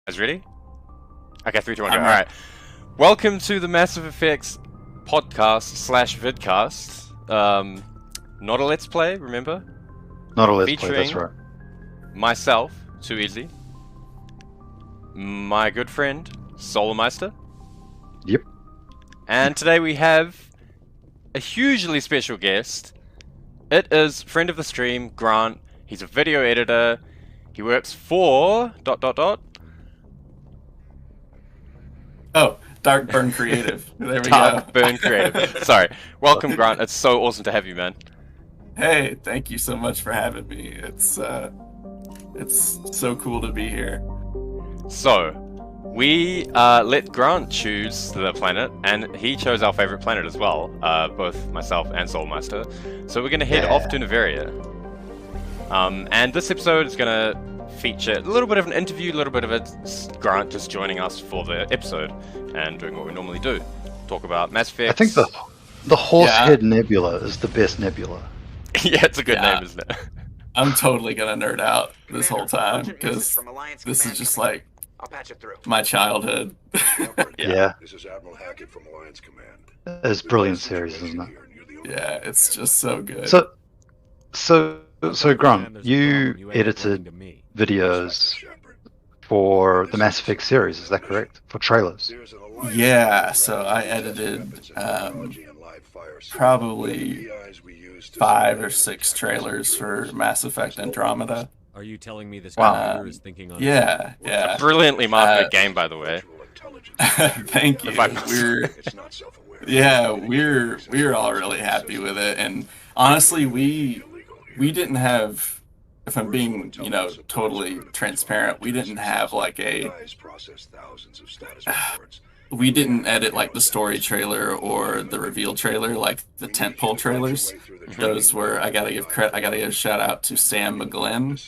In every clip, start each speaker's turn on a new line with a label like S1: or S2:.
S1: Guys ready? Okay, 3, 2, 1, go. Alright. Welcome to the Massive Effects podcast slash vidcast. Not a let's play, remember?
S2: Not a let's play, that's right.
S1: Myself, Too Easy. My good friend, Solarmeister.
S2: Yep.
S1: And today we have a hugely special guest. It is friend of the stream, Grant. He's a video editor. He works for... ...
S3: Oh, Darkburn Creative. There we go.
S1: Darkburn Creative. Sorry. Welcome, Grant. It's so awesome to have you, man.
S3: Hey, thank you so much for having me. It's so cool to be here.
S1: So, we let Grant choose the planet, and he chose our favorite planet as well, both myself and Soulmaster. So we're going to head off to Noveria. And this episode is going to feature a little bit of an interview, a little bit of Grant just joining us for the episode and doing what we normally do. Talk about Mass Effect.
S2: I think the Horsehead Nebula is the best nebula.
S1: Yeah, it's a good name, isn't it?
S3: I'm totally gonna nerd out this whole time because this is just like my childhood.
S2: Yeah.
S4: This is Admiral Hackett from Alliance Command.
S2: It's a brilliant series, isn't it?
S3: Yeah, it's just so good.
S2: So Grant, you edited videos for the Mass Effect series, is that correct? For trailers?
S3: Yeah, so I edited probably 5 or 6 trailers for Mass Effect Andromeda.
S5: Are you telling me this
S3: Wow.
S5: is thinking on?
S3: Yeah.
S1: A brilliantly marketed game, by the way.
S3: Thank you. We're all really happy with it, and honestly, we didn't have, if I'm being, totally transparent, we didn't have like we didn't edit like the story trailer or the reveal trailer, like the tentpole trailers. Those were, I gotta give a shout out to Sam McGlynn,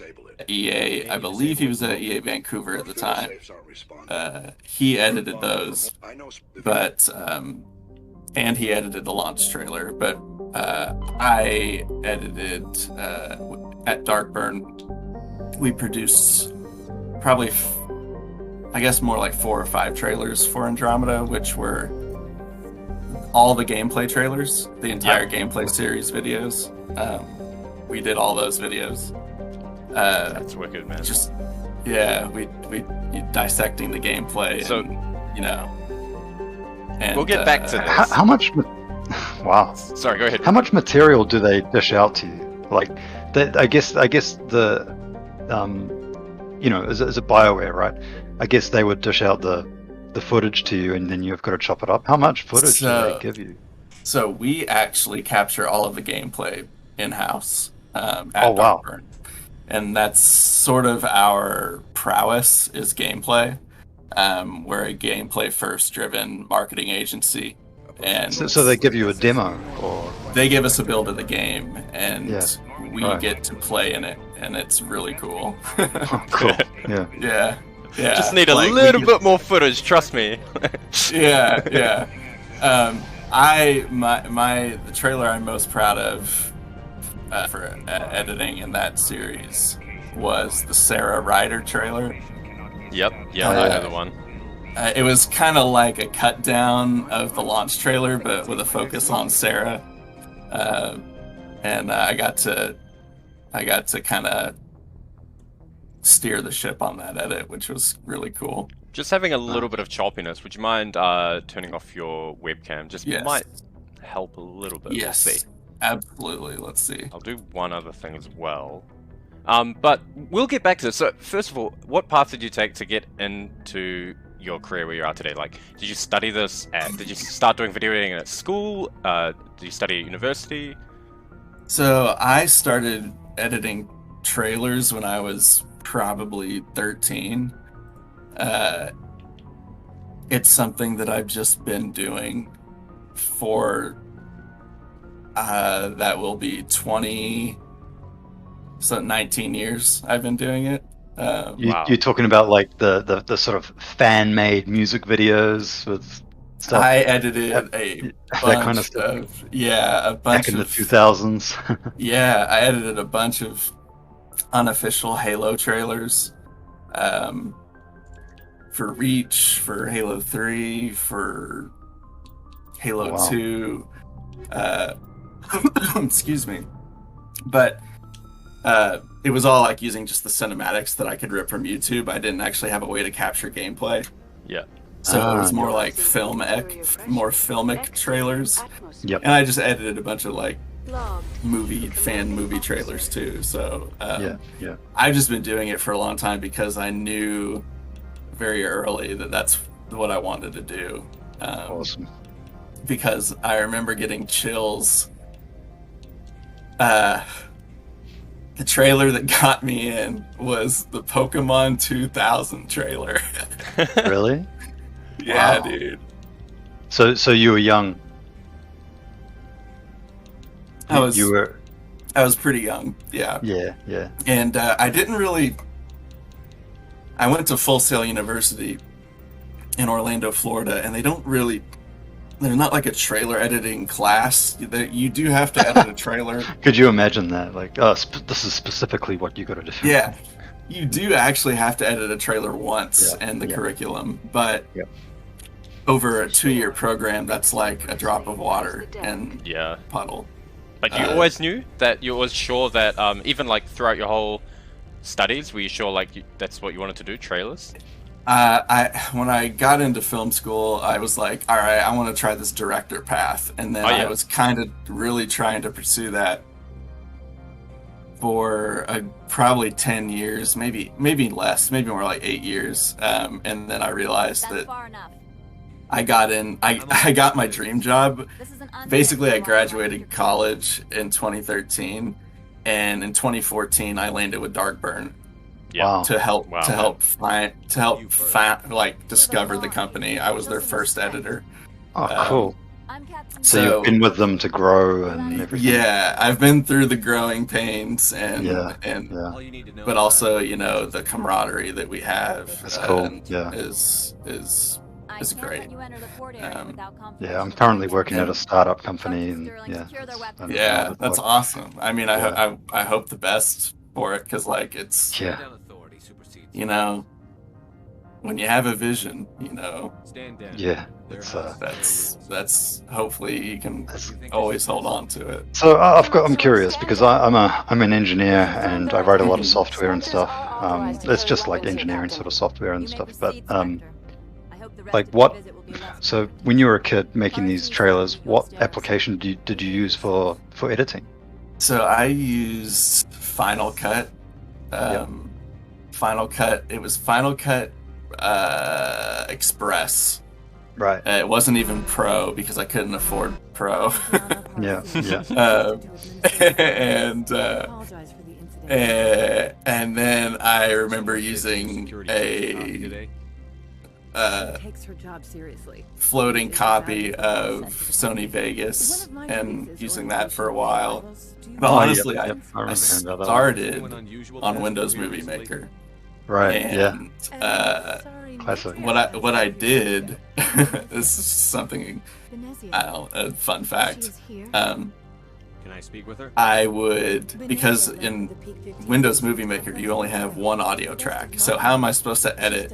S3: EA. I believe he was at EA Vancouver at the time. He edited those, but and he edited the launch trailer. But I edited at Darkburn. We produced probably, I guess, more like 4 or 5 trailers for Andromeda, which were all the gameplay trailers, the entire gameplay series videos. We did all those videos.
S1: That's wicked, man.
S3: We dissecting the gameplay. So, and
S1: we'll get back to this.
S2: How much? Wow.
S1: Sorry, go ahead.
S2: How much material do they dish out to you? Like, I guess the, as a BioWare, right? I guess they would dish out the footage to you, and then you've got to chop it up. How much footage do they give you?
S3: So we actually capture all of the gameplay in-house at
S2: wow.
S3: Darkburn. And that's sort of our prowess, is gameplay. We're a gameplay-first driven marketing agency. And
S2: so they give you a demo, or
S3: they give us a build of the game, and we get to play in it, and it's really cool.
S2: Cool.
S3: Yeah.
S1: Just need a little bit more footage, trust me.
S3: Yeah. The trailer I'm most proud of for editing in that series was the Sarah Ryder trailer.
S1: Yep, I know the one.
S3: It was kind of like a cut down of the launch trailer, but with a focus on Sarah. And I got to kind of steer the ship on that edit, which was really cool.
S1: Just having a little bit of choppiness. Would you mind turning off your webcam? Just might help a little bit.
S3: Yes,
S1: Let's see.
S3: Absolutely. Let's see.
S1: I'll do one other thing as well. But we'll get back to this. So first of all, what path did you take to get into your career where you are today? Like, did you study this did you start doing video editing at school? Did you study at university?
S3: So I started editing trailers when I was probably 13. It's something that I've just been doing for that will be 19 years I've been doing it.
S2: You're talking about like the sort of fan-made music videos with stuff.
S3: I edited a bunch
S2: that kind of stuff.
S3: a bunch
S2: back in the 2000s.
S3: Yeah, I edited a bunch of unofficial Halo trailers. for Reach, for Halo 3, for Halo
S2: Wow.
S3: 2. Excuse me. But it was all like using just the cinematics that I could rip from YouTube. I didn't actually have a way to capture gameplay.
S1: Yeah.
S3: So it was more like more filmic trailers.
S2: Yep.
S3: And I just edited a bunch of like fan movie trailers too. So
S2: Yeah.
S3: I've just been doing it for a long time because I knew very early that that's what I wanted to do.
S2: Awesome.
S3: Because I remember getting chills. The trailer that got me in was the Pokemon 2000 trailer.
S2: Really?
S3: Yeah,
S2: Wow.
S3: dude.
S2: So you were young.
S3: I was
S2: You were.
S3: I was pretty young. Yeah.
S2: Yeah.
S3: And I didn't really. I went to Full Sail University in Orlando, Florida, and they don't really. They're not like a trailer editing class. You do have to edit a trailer.
S2: Could you imagine that? Like, this is specifically what you got to do.
S3: Yeah, you do actually have to edit a trailer once in the curriculum, but over a 2-year program, that's like a drop of water and puddle.
S1: But you always knew that, you always sure that even like throughout your whole studies, were you sure like that's what you wanted to do, trailers?
S3: When I got into film school, I was like, all right, I want to try this director path. And then I was kind of really trying to pursue that for probably 10 years, maybe less, maybe more like 8 years. And then I realized that I got my dream job. Basically, I graduated college in 2013, and in 2014, I landed with Darkburn.
S2: Wow.
S3: To help discover the company. I was their first editor.
S2: Oh, cool. So you've been with them to grow and everything.
S3: Yeah, I've been through the growing pains and but also, the camaraderie that we have.
S2: That's cool.
S3: Is great.
S2: I'm currently working at a startup company, and
S3: that's awesome. I mean, I hope the best for it, because like it's when you have a vision, it's that's hopefully you can always hold on to it.
S2: So I'm curious, because I'm an engineer and I write a lot of software and stuff. It's just like engineering sort of software and stuff, but like what? So when you were a kid making these trailers, what application did you use for editing?
S3: So I used Final Cut. Final Cut. It was Final Cut Express.
S2: Right.
S3: It wasn't even Pro because I couldn't afford Pro. And then I remember using a floating copy of Sony Vegas and using that for a while. But honestly, I started on Windows Movie Maker.
S2: Right.
S3: And,
S2: classic.
S3: What I did, this is something, a fun fact.
S5: Can I speak with her?
S3: I would, because in Windows Movie Maker you only have one audio track. So how am I supposed to edit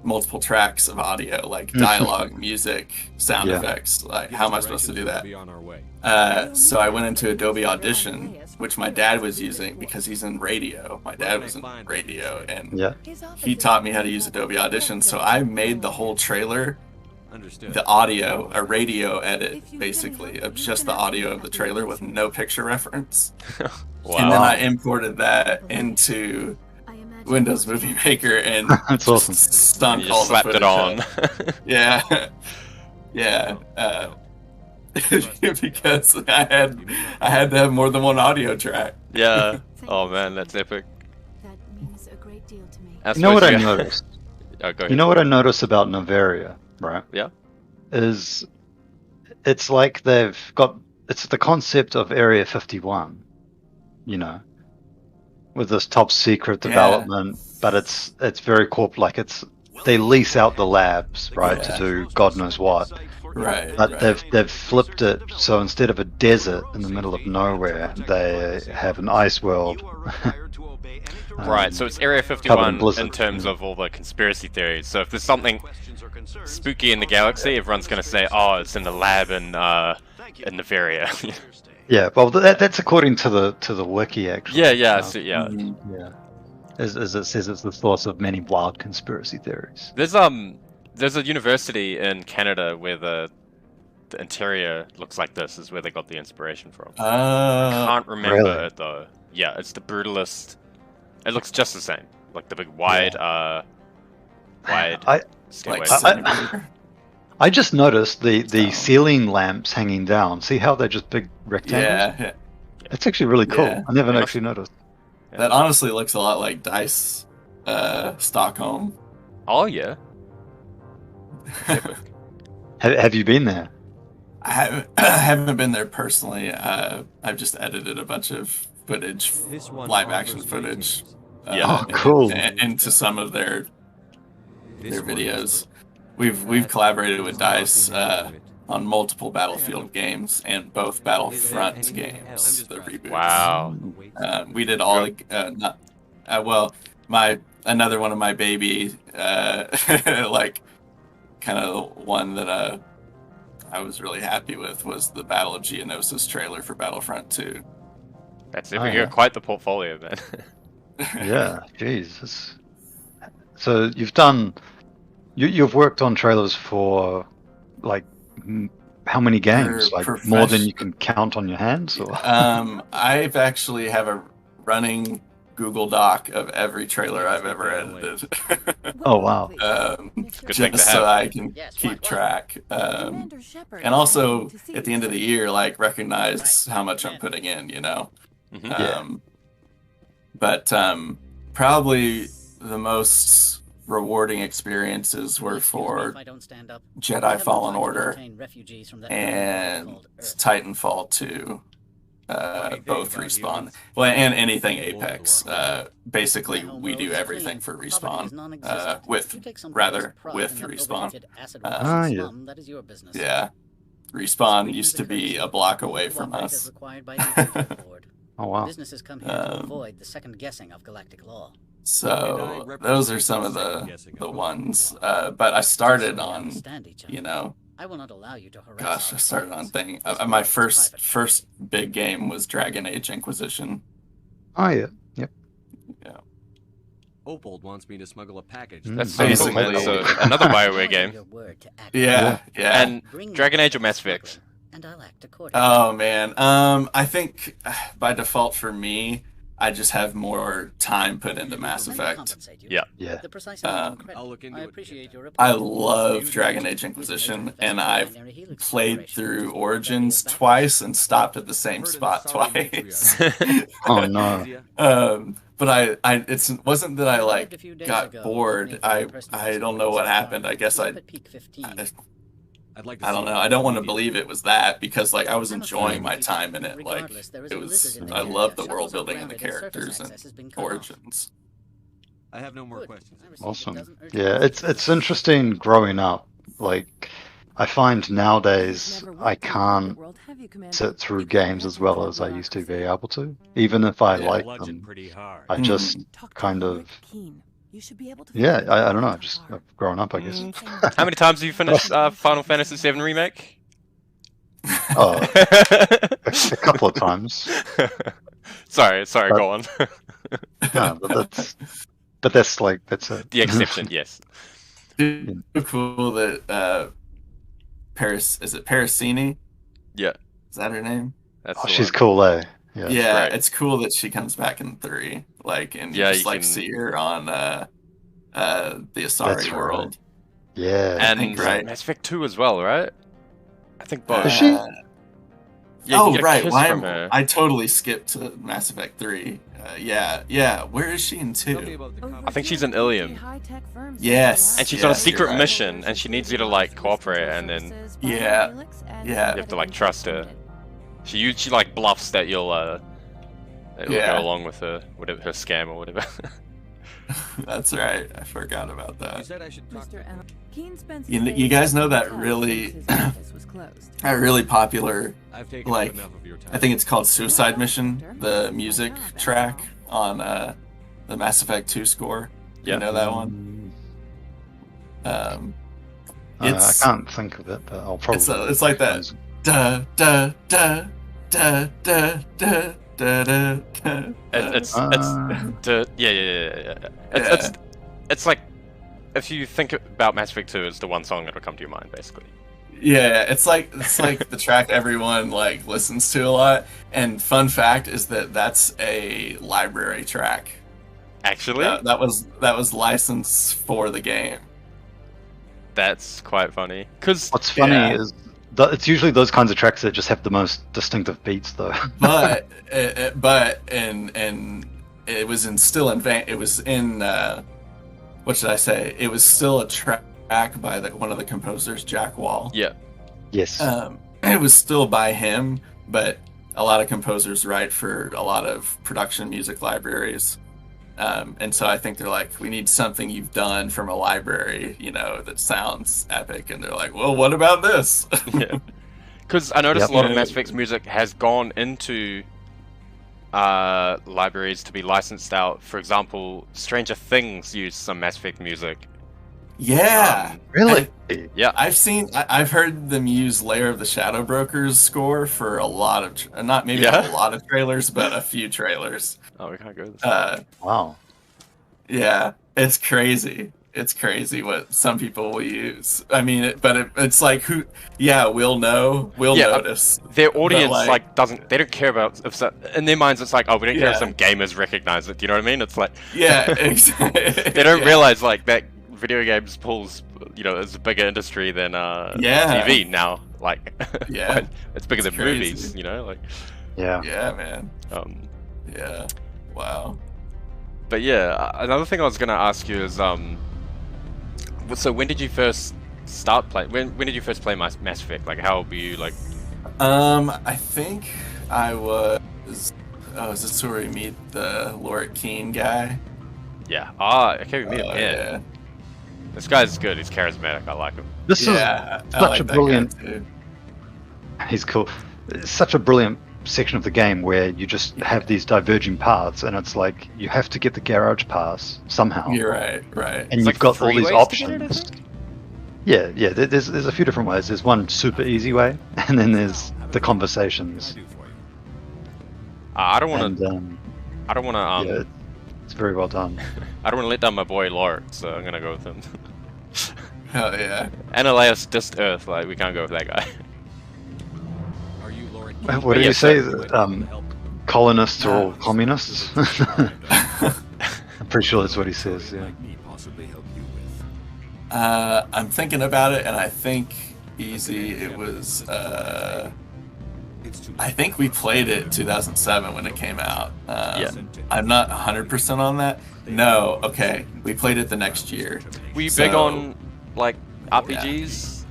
S3: multiple tracks of audio, like dialogue, music, sound effects? Like, how am I supposed to do that? So I went into Adobe Audition, which my dad was using because he's in radio. My dad was in radio, and he taught me how to use Adobe Audition. So I made the whole trailer, the audio, a radio edit, basically, of just the audio of the trailer with no picture reference.
S1: Wow.
S3: And then I imported that into Windows Movie Maker and
S2: that's awesome.
S3: Stunk
S1: You
S3: all
S1: just slapped
S3: the
S1: it on.
S3: Because I had to have more than one audio track.
S1: Yeah. Oh man, that's epic.
S6: That means a great deal to me.
S2: You know what I noticed?
S1: Oh, go ahead.
S2: You know what I noticed about Noveria, right?
S1: Yeah.
S2: Is it's like it's the concept of Area 51, with this top secret development, but it's very corp, like it's they lease out the labs, right,
S3: Yeah.
S2: to do God knows what.
S3: Right.
S2: But
S3: right.
S2: they've flipped it, so instead of a desert in the middle of nowhere, they have an ice world.
S1: Right, so it's Area
S2: covered
S1: 51
S2: in blizzard.
S1: in terms of all the conspiracy theories. So if there's something spooky in the galaxy, everyone's going to say, oh, it's in the lab in Noveria.
S2: Yeah, well, that's according to the wiki, actually.
S1: yeah, so, yeah.
S3: Mhm.
S2: Yeah. As it says, it's the source of many wild conspiracy theories.
S1: There's a university in Canada where the interior looks like this, is where they got the inspiration from. Can't remember
S2: Really?
S1: it though. Yeah, it's the brutalist. It looks just the same, like the big wide
S2: I-
S1: stairway.
S3: Like,
S2: I just noticed the ceiling lamps hanging down. See how they're just big rectangles?
S3: yeah.
S2: It's actually really cool.
S3: Yeah.
S2: I never
S1: Yeah.
S2: actually noticed.
S3: That honestly looks a lot like Dice Stockholm.
S1: Oh yeah.
S2: Have you been there?
S3: I haven't been there personally. I've just edited a bunch of footage, live action footage.
S1: Yeah.
S2: Oh, cool.
S3: Into some of their videos. We've collaborated with Dice on multiple Battlefield games and both Battlefront games, the reboots.
S1: Wow.
S3: We did all the another one of my baby like kind of one that I was really happy with was the Battle of Geonosis trailer for Battlefront 2.
S1: That's
S2: Oh,
S1: you've
S2: yeah.
S1: got quite the portfolio, man.
S2: Yeah, jeez. So you've worked on trailers for like how many games?
S3: For
S2: Like more than you can count on your hands? Or?
S3: I've actually have a running Google Doc of every trailer I've ever edited.
S2: Oh, wow.
S1: Good thing to
S3: Just so
S1: have.
S3: I can keep track. And also at the end of the year, like recognize how much I'm putting in, you know.
S1: Mhm.
S3: But probably the most rewarding experiences were for Jedi Fallen Order and Titanfall 2. Both Respawn. Well, and anything Apex. Basically, we do everything for Respawn. With Respawn.
S2: Yeah.
S3: Yeah. Respawn used to be a block away from us.
S2: Oh, wow.
S7: Businesses come here to avoid the second guessing of galactic law.
S3: So those are some of the ones. But I started on, you know,
S7: I will not allow you to harass
S3: gosh, I
S7: our
S3: started on
S7: friends.
S3: thing.
S7: This
S3: My
S7: world is private.
S3: first big game was Dragon Age Inquisition.
S2: Oh, yeah. Yep.
S5: Opold wants me to smuggle a package.
S1: That's
S2: Mm.
S1: so cool, man.
S3: Basically-
S1: So another BioWare game.
S7: Your word to act.
S3: Yeah.
S1: And
S7: Bring me
S1: Dragon
S7: the
S1: Age or Mass
S7: smuggling,
S1: Effect?
S7: And I'll act accordingly.
S3: Oh man, I think by default for me, I just have more time put into Mass
S7: Let me
S3: Effect.
S7: compensate you.
S1: Yeah.
S2: Yeah.
S7: The precise amount of
S3: Um,
S7: credit.
S5: I'll look into
S7: I
S5: it.
S7: appreciate your
S3: I
S7: report.
S3: love Dragon Age Inquisition, and I've played through Origins twice and stopped at the same spot twice.
S2: Oh, no.
S3: But I it wasn't that I like got bored. I don't know what happened. I guess I
S5: I'd like to
S3: I
S5: see
S3: don't know.
S5: it
S3: I don't want to
S5: immediately.
S3: believe it was that because like I was enjoying my time in it. Like it was, I love the world building and the characters and Origins.
S5: I have no more questions.
S2: Awesome. Yeah, it's interesting growing up. Like, I find nowadays I can't sit through games as well as I used to be able to. Even if I
S3: Yeah.
S2: like
S5: Bludgeon
S2: them,
S5: pretty hard.
S2: I just kind of,
S6: You should be able to
S2: yeah, I don't know, I've grown up, I guess.
S1: How many times have you finished Final Fantasy VII Remake?
S2: Oh, a couple of times.
S1: sorry, go on.
S2: No, but that's like, that's it.
S1: The exception, yes.
S3: Dude, so cool that is it Parasini?
S1: Yeah,
S3: Is that her name?
S1: that's
S2: Oh,
S1: the
S2: she's
S1: one.
S2: cool, eh? Yeah.
S3: Yeah,
S1: right.
S3: it's cool that she comes back in 3. Like, and you
S1: Yeah,
S3: just
S1: you
S3: like
S1: can-
S3: see her on the Asari
S2: That's right.
S3: world.
S2: Yeah.
S1: And
S3: think, right?
S1: Mass Effect 2 as well, right? I think both.
S2: Is she?
S3: Uh,
S1: Yeah, you
S3: oh
S1: get a
S3: right,
S1: kiss
S3: why
S1: from her.
S3: I totally skipped to Mass Effect 3. Yeah. Where is she in
S5: Tell me
S3: 2?
S5: about the
S1: I think she's in Ilium.
S3: Yes.
S1: And she's
S3: Yeah,
S1: on a
S3: you're
S1: secret
S3: right.
S1: mission, and she needs you to like cooperate, and then
S3: Yeah.
S1: you have to like trust her. She like bluffs that you'll
S3: Yeah.
S1: go along with her whatever her scam or whatever.
S3: That's right. I forgot about
S5: You
S3: that.
S5: said I should talk to
S3: You guys know that really, that really popular,
S5: I've taken
S3: like,
S5: enough of your time.
S3: I think it's called Suicide Mission, the music track on the Mass Effect 2 score.
S1: Yeah.
S3: You know that one?
S2: I
S3: It's
S2: can't think of it, but I'll probably.
S3: it's like that. Da da da da da da da da da.
S1: It's yeah.
S3: Yeah.
S1: It's like if you think about Mass Effect 2, it's the one song that'll come to your mind, basically.
S3: Yeah, it's like the track everyone like listens to a lot. And fun fact is that that's a library track.
S1: Actually,
S3: That was licensed for the game.
S1: that's quite funny. Because
S2: What's funny
S3: Yeah.
S2: is it's usually those kinds of tracks that just have the most distinctive beats, though.
S3: But it was in what should I say? It was still a track by one of the composers, Jack Wall.
S1: yeah,
S2: Yes.
S3: It was still by him, but a lot of composers write for a lot of production music libraries. And so I think they're like, we need something you've done from a library, that sounds epic. And they're like, well, what about this?
S1: yeah. Because I noticed
S2: Yep.
S1: a lot of Mass Effect's music has gone into libraries to be licensed out. For example, Stranger Things used some Mass Effect music.
S3: Yeah.
S2: Really?
S1: Yeah,
S3: I've heard them use Lair of the Shadow Brokers score for a lot of, not maybe
S1: Yeah?
S3: not a lot of trailers, but a few trailers.
S1: Oh, we can't go this.
S2: Wow.
S3: Yeah, it's crazy. It's crazy what some people will use. I mean, it's like we'll know, we'll
S1: Yeah,
S3: notice.
S1: Their audience
S3: like-
S1: they don't care about in their minds. It's like, oh, we don't care if
S3: Yeah.
S1: some gamers recognize it. Do you know what I mean? It's like
S3: Yeah, exactly.
S1: they don't realize like that video games pulls is a bigger industry than
S3: Yeah.
S1: TV now. Like
S3: Yeah.
S1: it's bigger than
S3: crazy.
S1: movies. Like
S2: Yeah.
S3: Yeah, man.
S1: yeah.
S3: Wow.
S1: But yeah, another thing I was gonna ask you is so when did you first start play? When did you first play Mass Effect? Like how old were you? Like
S3: I think I was. Oh, is this where we meet the Lord Keen guy?
S1: yeah. Okay, we meet him.
S3: Oh,
S1: Yeah. This guy's good. He's charismatic. I like him.
S2: This
S3: Yeah,
S2: is
S3: I
S2: such
S3: like
S2: a
S3: that
S2: brilliant.
S3: guy too.
S2: He's cool. It's such a brilliant section of the game where you just have these diverging paths, and it's like you have to get the garage pass somehow.
S3: You're right.
S2: And
S1: It's
S2: you've
S1: like
S2: got all
S1: 3
S2: these
S1: ways to get it, I
S2: options.
S1: think?
S2: Yeah. There's a few different ways. There's one super easy way, and then there's the conversations.
S1: I don't want to.
S2: And
S1: I don't want to.
S2: yeah, it's very well done.
S1: I don't want to let down my boy Lord, so I'm gonna go with him.
S3: Hell yeah.
S1: Annihilus Dist Earth, like we can't go with that guy.
S5: Are you Lauren?
S2: What did
S1: yeah,
S2: you say?
S5: Help.
S2: Colonists are all communists? I'm pretty sure that's what he says, yeah.
S3: I'm thinking about it, and I think easy. It was. I think we played it 2007 when it came out.
S1: Yeah.
S3: I'm not 100% on that. No. Okay. We played it the next year.
S1: Were you
S3: So-
S1: big on like RPGs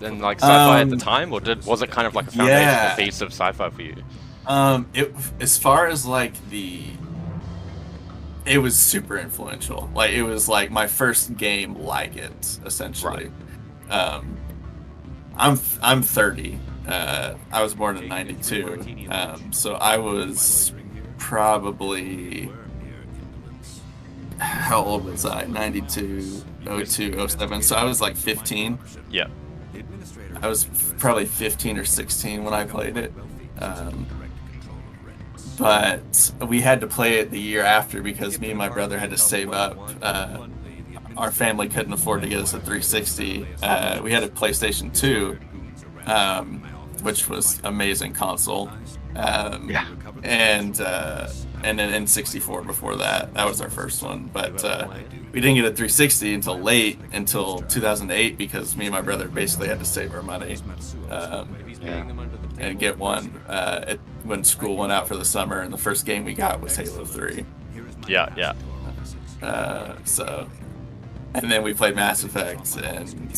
S1: and like sci-fi at the time, or was it kind of like a foundation,
S3: yeah.
S1: a piece of sci-fi for you?
S3: As far as like it was super influential. Like it was like my first game like it, essentially. I'm 30. I was born in '92, so I was probably, how old was I? 92, 02, 07. So I was like 15.
S1: Yeah.
S3: I was probably 15 or 16 when I played it. But we had to play it the year after because me and my brother had to save up. Our family couldn't afford to get us a 360. We had a PlayStation 2, which was amazing console. And then N64 before that. That was our first one. But we didn't get a 360 until 2008 because me and my brother basically had to save our money and get one when school went out for the summer. And the first game we got was Halo 3.
S1: Yeah.
S3: And then we played Mass Effect, and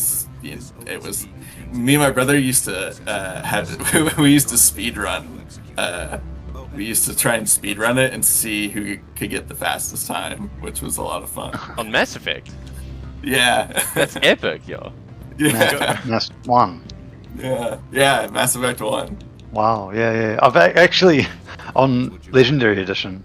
S3: it was me and my brother used to we used to speed run. We we used to try and speedrun it and see who could get the fastest time, which was a lot of fun.
S1: On Mass Effect.
S3: Yeah.
S1: That's epic, yo.
S3: Yeah.
S2: Mass 1.
S3: Yeah, Mass Effect 1.
S2: Wow, yeah. I've actually, on Legendary Edition,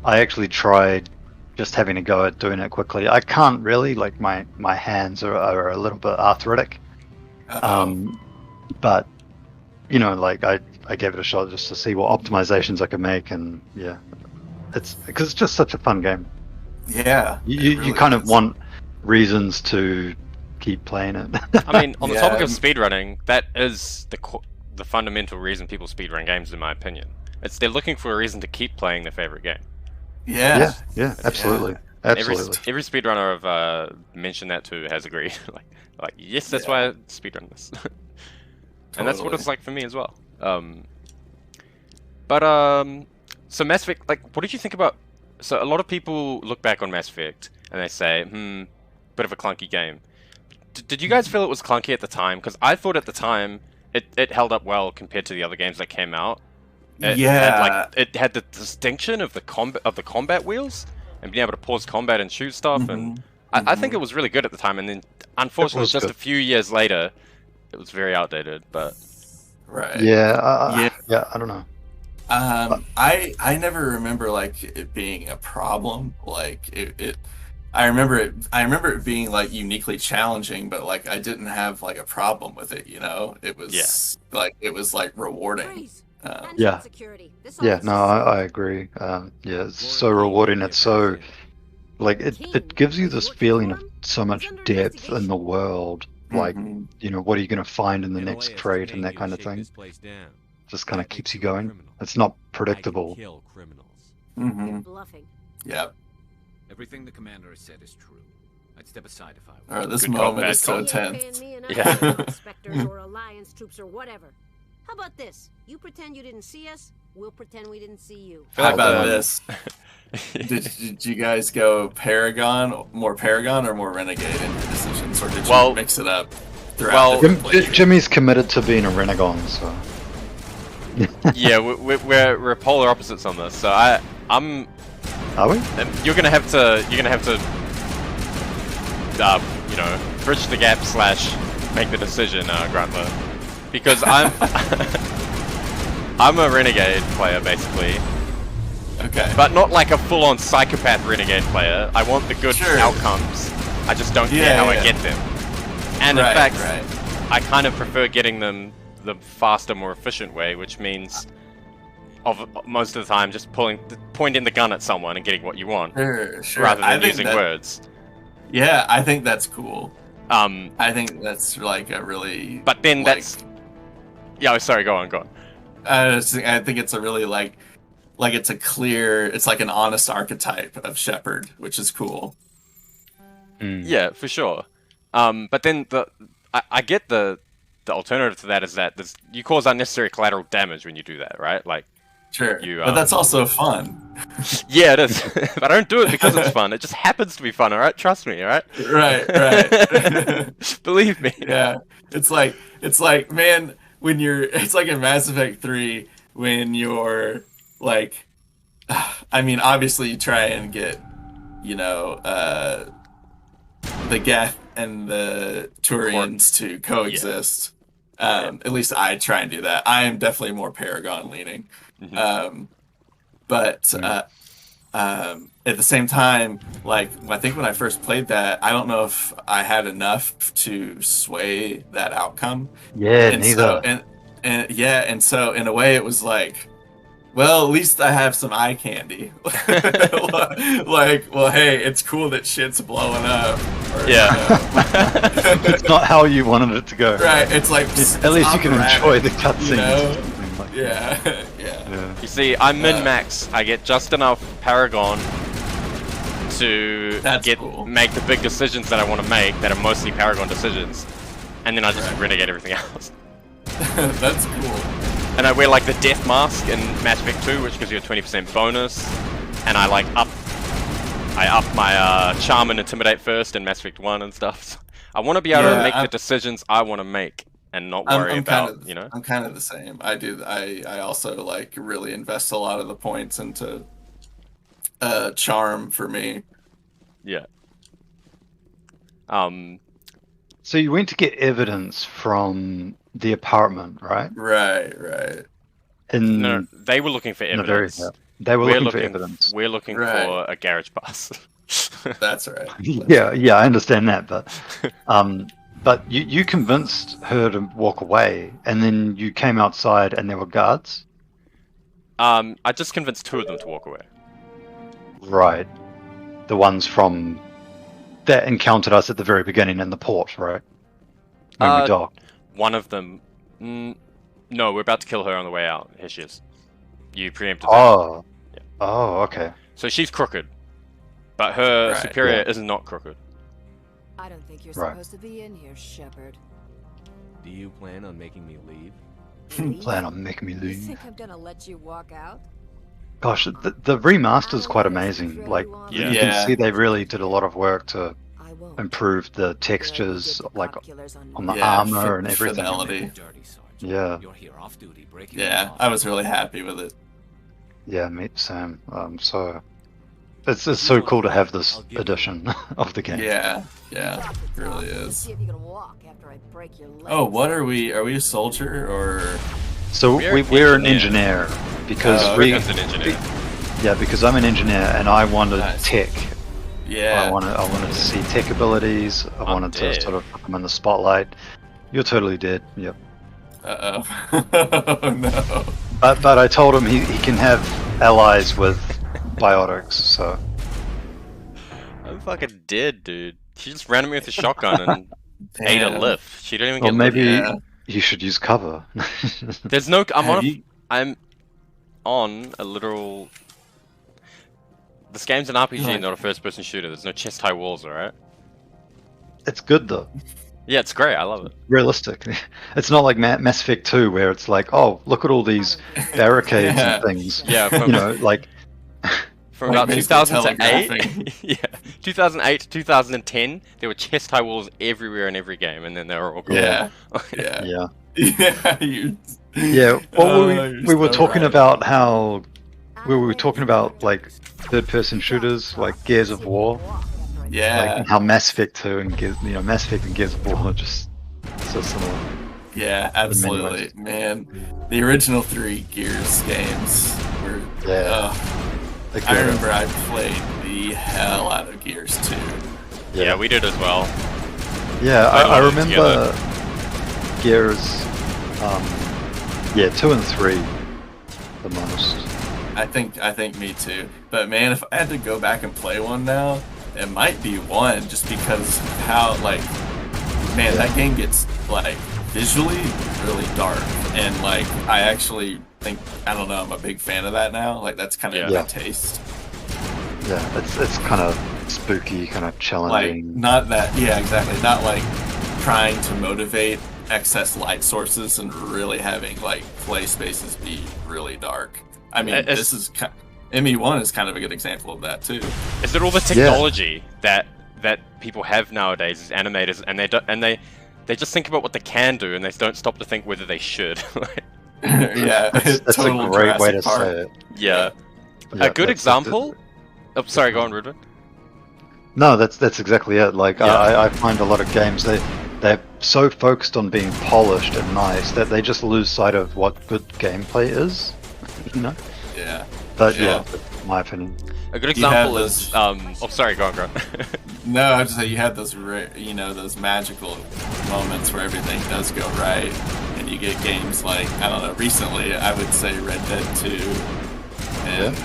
S2: I actually tried just having a go at doing it quickly. I can't really, like my hands are a little bit arthritic. But, you know, like I gave it a shot just to see what optimizations I could make, and yeah. It's because it's just such a fun game.
S3: Yeah.
S2: You kind of want reasons to keep playing it.
S1: I mean, on the topic of speedrunning, that is the fundamental reason people speedrun games, in my opinion. They're looking for a reason to keep playing their favorite game.
S3: Yeah,
S2: absolutely. Absolutely.
S1: Every speedrunner I've mentioned that to has agreed. like yes, that's why I speedrun this. And that's what it's like for me as well. So Mass Effect, like, what did you think about? So a lot of people look back on Mass Effect and they say, bit of a clunky game. Did you guys feel it was clunky at the time? Because I thought at the time it held up well compared to the other games that came out. It had the distinction of the combat wheels and being able to pause combat and shoot stuff, and I think it was really good at the time. And then, unfortunately, just a few years later, it was very outdated. But
S3: right,
S2: I don't know.
S3: I never remember like it being a problem. Like I remember it being like uniquely challenging, but like I didn't have like a problem with it. You know, it was like rewarding.
S2: No, I agree. It's so rewarding. It's so like it gives you this feeling of so much depth in the world. Like, you know, what are you going to find in the next crate and that kind of thing. Just kind of keeps you going. It's not predictable.
S3: Yeah.
S5: Everything the commander has said is true. I'd step aside if I were.
S3: This moment is so tense.
S6: Specters or Alliance troops or whatever. How about this? You pretend you didn't see us, we'll pretend we didn't see you.
S3: How about this? Did you guys go more Paragon or more Renegade in your decisions, or did you mix it up throughout?
S2: Jimmy's committed to being a Renegon, so.
S1: Yeah, we're polar opposites on this. So I'm.
S2: Are we?
S1: You're gonna have to you know, bridge the gap / make the decision, Grantler, because I'm a Renegade player basically.
S3: Okay.
S1: But not like a full-on psychopath Renegade player. I want the good outcomes. I just don't care how I get them. And in fact, I kind of prefer getting them the faster, more efficient way, which means most of the time just pointing the gun at someone and getting what you want, rather than using words.
S3: Yeah, I think that's cool. I think that's like a really.
S1: But then Yeah, sorry. Go on.
S3: I think it's a really like it's a clear. It's like an honest archetype of Shepard, which is cool.
S1: Yeah, for sure. But then I get the alternative to that is that you cause unnecessary collateral damage when you do that, right? Like.
S3: Sure, but that's also fun.
S1: Yeah, it is. But I don't do it because it's fun. It just happens to be fun, alright? Trust me, alright?
S3: Right.
S1: Believe me.
S3: Yeah. It's like, man, it's like in Mass Effect 3, when you're, like, I mean, obviously you try and get, you know, the Geth and the Turians to coexist. Yeah. At least I try and do that. I am definitely more Paragon leaning. But at the same time, like, I think when I first played that, I don't know if I had enough to sway that outcome.
S2: Yeah,
S3: and
S2: neither.
S3: And so in a way it was like, well, at least I have some eye candy. Like, well, hey, it's cool that shit's blowing up. Or,
S2: It's not how you wanted it to go.
S3: Right, it's like...
S2: At least you can enjoy the cutscenes.
S3: You know?
S2: Like
S3: Yeah.
S1: You see, I'm min-max. I get just enough Paragon to make the big decisions that I want to make that are mostly Paragon decisions. And then I just renegade everything else.
S3: That's cool.
S1: And I wear like the Death Mask in Mass Effect 2, which gives you a 20% bonus. And I like up my Charm and Intimidate first in Mass Effect 1 and stuff. So I want to be able to make the decisions I want to make. and not worry about,
S3: kind of,
S1: you know?
S3: I'm kind of the same. I also like really invest a lot of the points into charm for me.
S1: Yeah.
S2: So you went to get evidence from the apartment, right?
S3: Right.
S1: No, they were looking for evidence.
S2: Noveria. They were looking for evidence.
S1: We're looking
S3: Right.
S1: for a garage pass.
S3: That's right.
S2: Yeah, I understand that, but you convinced her to walk away, and then you came outside, and there were guards.
S1: I just convinced 2 of them to walk away.
S2: Right, the ones from that encountered us at the very beginning in the port, right? When we docked.
S1: One of them. No, we're about to kill her on the way out. Here she is. You preempted that.
S2: Oh.
S1: Yeah.
S2: Oh, okay.
S1: So she's crooked, but her
S3: Right,
S1: superior is not crooked.
S8: I don't think you're
S2: Right.
S8: supposed to be in here, Shepard.
S5: Do you plan on making me leave?
S2: Plan on making me
S8: You
S2: leave.
S8: think I'm gonna let you walk out?
S2: Gosh, the remaster is quite amazing. Like,
S1: Yeah.
S2: you can see they really did a lot of work to
S8: I won't.
S2: improve the textures, like on the
S3: Yeah,
S2: armor and everything.
S3: fidelity.
S5: Dirty sergeant.
S2: Yeah.
S5: You're here off duty breaking
S3: Yeah,
S5: the law.
S3: I was really happy with it.
S2: Yeah, meet Sam. So it's so cool to have this edition of the game.
S3: Yeah, it really is.
S8: See if you can walk after I break your legs.
S3: Oh, what are we? Are we a soldier or?
S2: So we're an engineer because
S3: Oh,
S2: we.
S1: As an engineer.
S2: Yeah, because I'm an engineer and I wanted
S3: Nice.
S2: tech.
S3: Yeah.
S2: I wanted to see tech abilities. I
S1: I'm
S2: wanted
S1: dead.
S2: to sort of put them in the spotlight. You're totally dead. Yep.
S3: Uh oh. No.
S2: But I told him he can have allies with biotics. So
S1: I'm fucking dead, dude. She just ran at me with a shotgun and ate a
S3: Damn.
S1: lift. She didn't even
S2: well,
S1: get
S2: maybe
S3: Yeah.
S2: you should use cover.
S1: There's no.
S3: Have you-
S1: I'm on a literal. This game's an RPG,
S3: Right.
S1: not a first-person shooter. There's no chest-high walls, alright?
S2: It's good though.
S1: Yeah, it's great. I love it.
S2: Realistic. It's not like Mass Effect 2 where it's like, oh, look at all these barricades
S3: Yeah.
S2: and things.
S1: Yeah,
S2: You know, like
S1: from
S3: Like
S1: about
S3: basically
S1: 2008.
S3: telegraphing.
S1: Yeah, 2008 to 2010, there were chest-high walls everywhere in every game, and then they were all gone.
S3: Yeah. Yeah.
S2: yeah.
S3: Yeah. You.
S2: Yeah. Well,
S3: Oh,
S2: we
S3: you're
S2: were
S3: so
S2: talking
S3: right.
S2: about how we were talking about like third-person shooters, like Gears of War,
S3: Yeah.
S2: like how Mass Effect 2 and Mass Effect and Gears of War are just so similar.
S3: Yeah, absolutely, man. The original 3 Gears games were.
S2: Yeah. Like,
S3: I remember I played the hell out of Gears 2.
S1: Yeah, we did as well.
S2: Yeah,
S1: Played a
S2: I
S1: lot of them
S2: remember Gears. 2 and 3 the most.
S3: I think me too. But man, if I had to go back and play one now, it might be 1 just because of how man, that game gets like visually really dark, and like I actually think I don't know, I'm a big fan of that now. Like that's kind of
S1: Yeah.
S3: my taste.
S2: Yeah, it's kind of spooky, kind of
S3: Like
S2: challenging.
S3: not that, yeah, exactly. Not like trying to motivate excess light sources and really having like play spaces be really dark. I mean,
S1: It's-
S3: this is ME1 is kind of a good example of that too.
S1: Is it all the technology that people have nowadays as animators, and they just think about what they can do, and they don't stop to think whether they should.
S3: Yeah,
S2: That's a
S3: total
S2: great way to
S3: Jurassic Park.
S2: say it.
S1: Yeah.
S2: Yeah,
S1: A good
S2: that's-
S1: example. Oh, sorry, go on, Rudman.
S2: No, that's exactly it. Like
S1: Yeah.
S2: I find a lot of games they're so focused on being polished and nice that they just lose sight of what good gameplay is. You know.
S3: Yeah.
S2: But
S3: Yeah.
S2: yeah, that's my opinion.
S1: A good
S3: You have
S1: example is oh, sorry, go on.
S3: No, I just say you have those, those magical moments where everything does go right, and you get games like I don't know. Recently, I would say Red Dead 2, and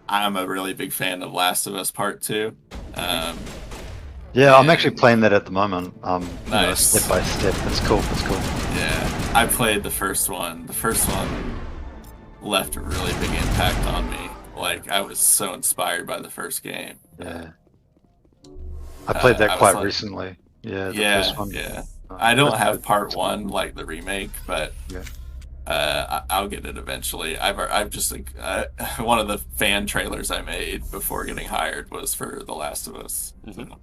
S3: I'm a really big fan of Last of Us Part 2.
S2: Yeah, I'm
S3: Yeah.
S2: actually playing that at the moment.
S3: Nice.
S2: Step by step. It's cool. It's cool.
S3: Yeah, I played the first one. The first one left a really big impact on me. Like I was so inspired by the first game.
S2: Yeah. I played
S3: I
S2: that
S3: was
S2: quite
S3: like-
S2: recently. Yeah, the
S3: Yeah,
S2: first one.
S3: yeah.
S2: Uh,
S3: I don't
S2: that's
S3: have
S2: good.
S3: part 1 like the remake, but
S2: Yeah.
S3: I'll get it eventually. I've just like one of the fan trailers I made before getting hired was for The Last of Us.
S1: Mhm.
S3: So,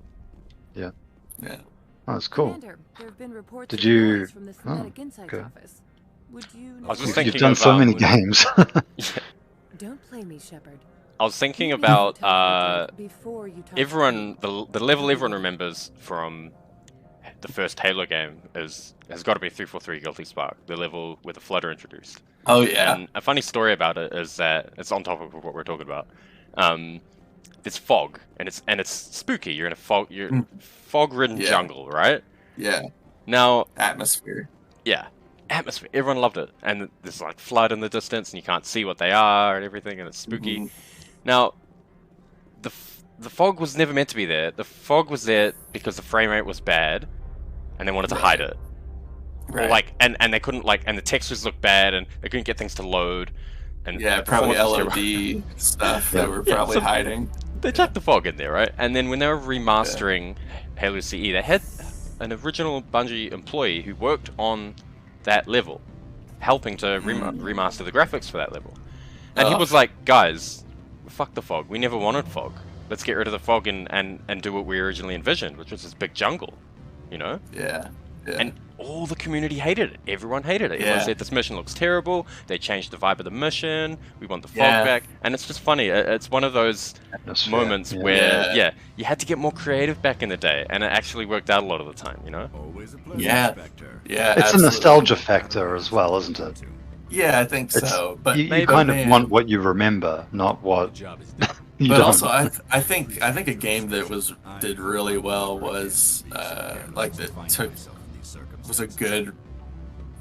S2: Yeah.
S3: yeah.
S2: Oh, that's cool.
S8: Commander, there have been reports
S2: Did
S8: of
S2: you-
S8: noise from the
S2: oh,
S8: Thematic Insights
S2: okay.
S8: office. Would you
S1: I was just
S2: You've
S1: thinking
S2: done so
S1: of,
S2: many games.
S8: Don't play me, Shepard.
S1: I was thinking
S8: You need to
S1: about
S8: tell the truth before you talk to
S1: everyone.
S8: me.
S1: The level everyone remembers from the first Halo game has got to be 343 Guilty Spark, the level with the flutter introduced.
S3: Oh yeah.
S1: And a funny story about it is that it's on top of what we're talking about. There's fog, and it's spooky. You're in a fog-ridden
S3: Yeah.
S1: jungle, right?
S3: Yeah.
S1: Now,
S3: Atmosphere.
S1: yeah, atmosphere. Everyone loved it, and there's like flood in the distance, and you can't see what they are and everything, and it's spooky.
S3: Mhm.
S1: Now, the fog was never meant to be there. The fog was there because the frame rate was bad, and they wanted to hide it.
S3: Right.
S1: Or like, and they couldn't and the textures looked bad, and they couldn't get things to load. And
S3: Yeah,
S1: the
S3: probably
S1: performance was
S3: LOD stuff
S2: Yeah.
S3: that we're
S1: Yeah,
S3: probably
S1: so-
S3: hiding.
S1: They chucked the fog in there, right? And then when they were remastering Halo CE, they had an original Bungie employee who worked on that level, helping to remaster the graphics for that level. And he
S3: Oh.
S1: was like, guys, fuck the fog. We never wanted fog. Let's get rid of the fog and do what we originally envisioned, which was this big jungle, you know?
S3: Yeah. Yeah.
S1: And all the community hated it. Everyone hated it. Everyone
S3: Yeah.
S1: said this mission looks terrible. They changed the vibe of the mission. We want the fog
S3: Yeah.
S1: back. And it's just funny. It's one of those
S2: Atmosphere,
S1: moments
S2: yeah.
S1: where,
S3: Yeah.
S1: you had to get more creative back in the day, and it actually worked out a lot of the time, you know?
S5: Always a pleasure,
S3: Yeah.
S5: Inspector.
S3: Yeah.
S2: It's a
S3: absolutely.
S2: nostalgia factor as well, isn't it?
S3: Yeah, I think
S2: It's,
S3: so. But
S2: you
S1: maybe-
S2: kind of
S3: man.
S2: want what you remember, not
S5: The
S2: what
S5: job is done.
S2: you
S3: But
S2: don't.
S3: also, I think a game that did really well was was a good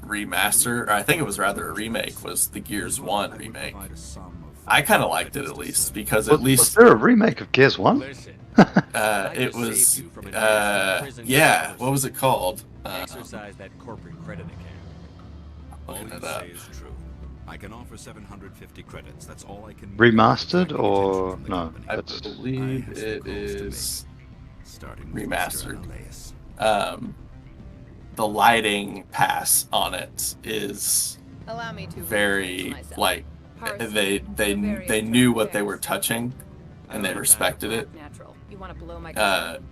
S3: remaster, or I think it was rather a remake, was the Gears 1 remake. I kind of liked it at least because at
S2: was
S3: least
S2: there a remake of Gears 1?
S3: it was yeah. What was it called?
S5: Exercise that corporate credit account. All
S3: Looking
S5: you
S3: it up.
S5: say is true. I can offer 750 credits. That's all I can.
S2: Remastered or no?
S3: I
S2: That's
S3: believe it is
S5: Starting with
S3: remastered.
S5: Mr. Elias.
S3: The lighting pass on it is
S8: Allow me to
S3: very
S8: myself.
S3: like they knew what they were touching and they respected it.
S8: Natural. You want to blow my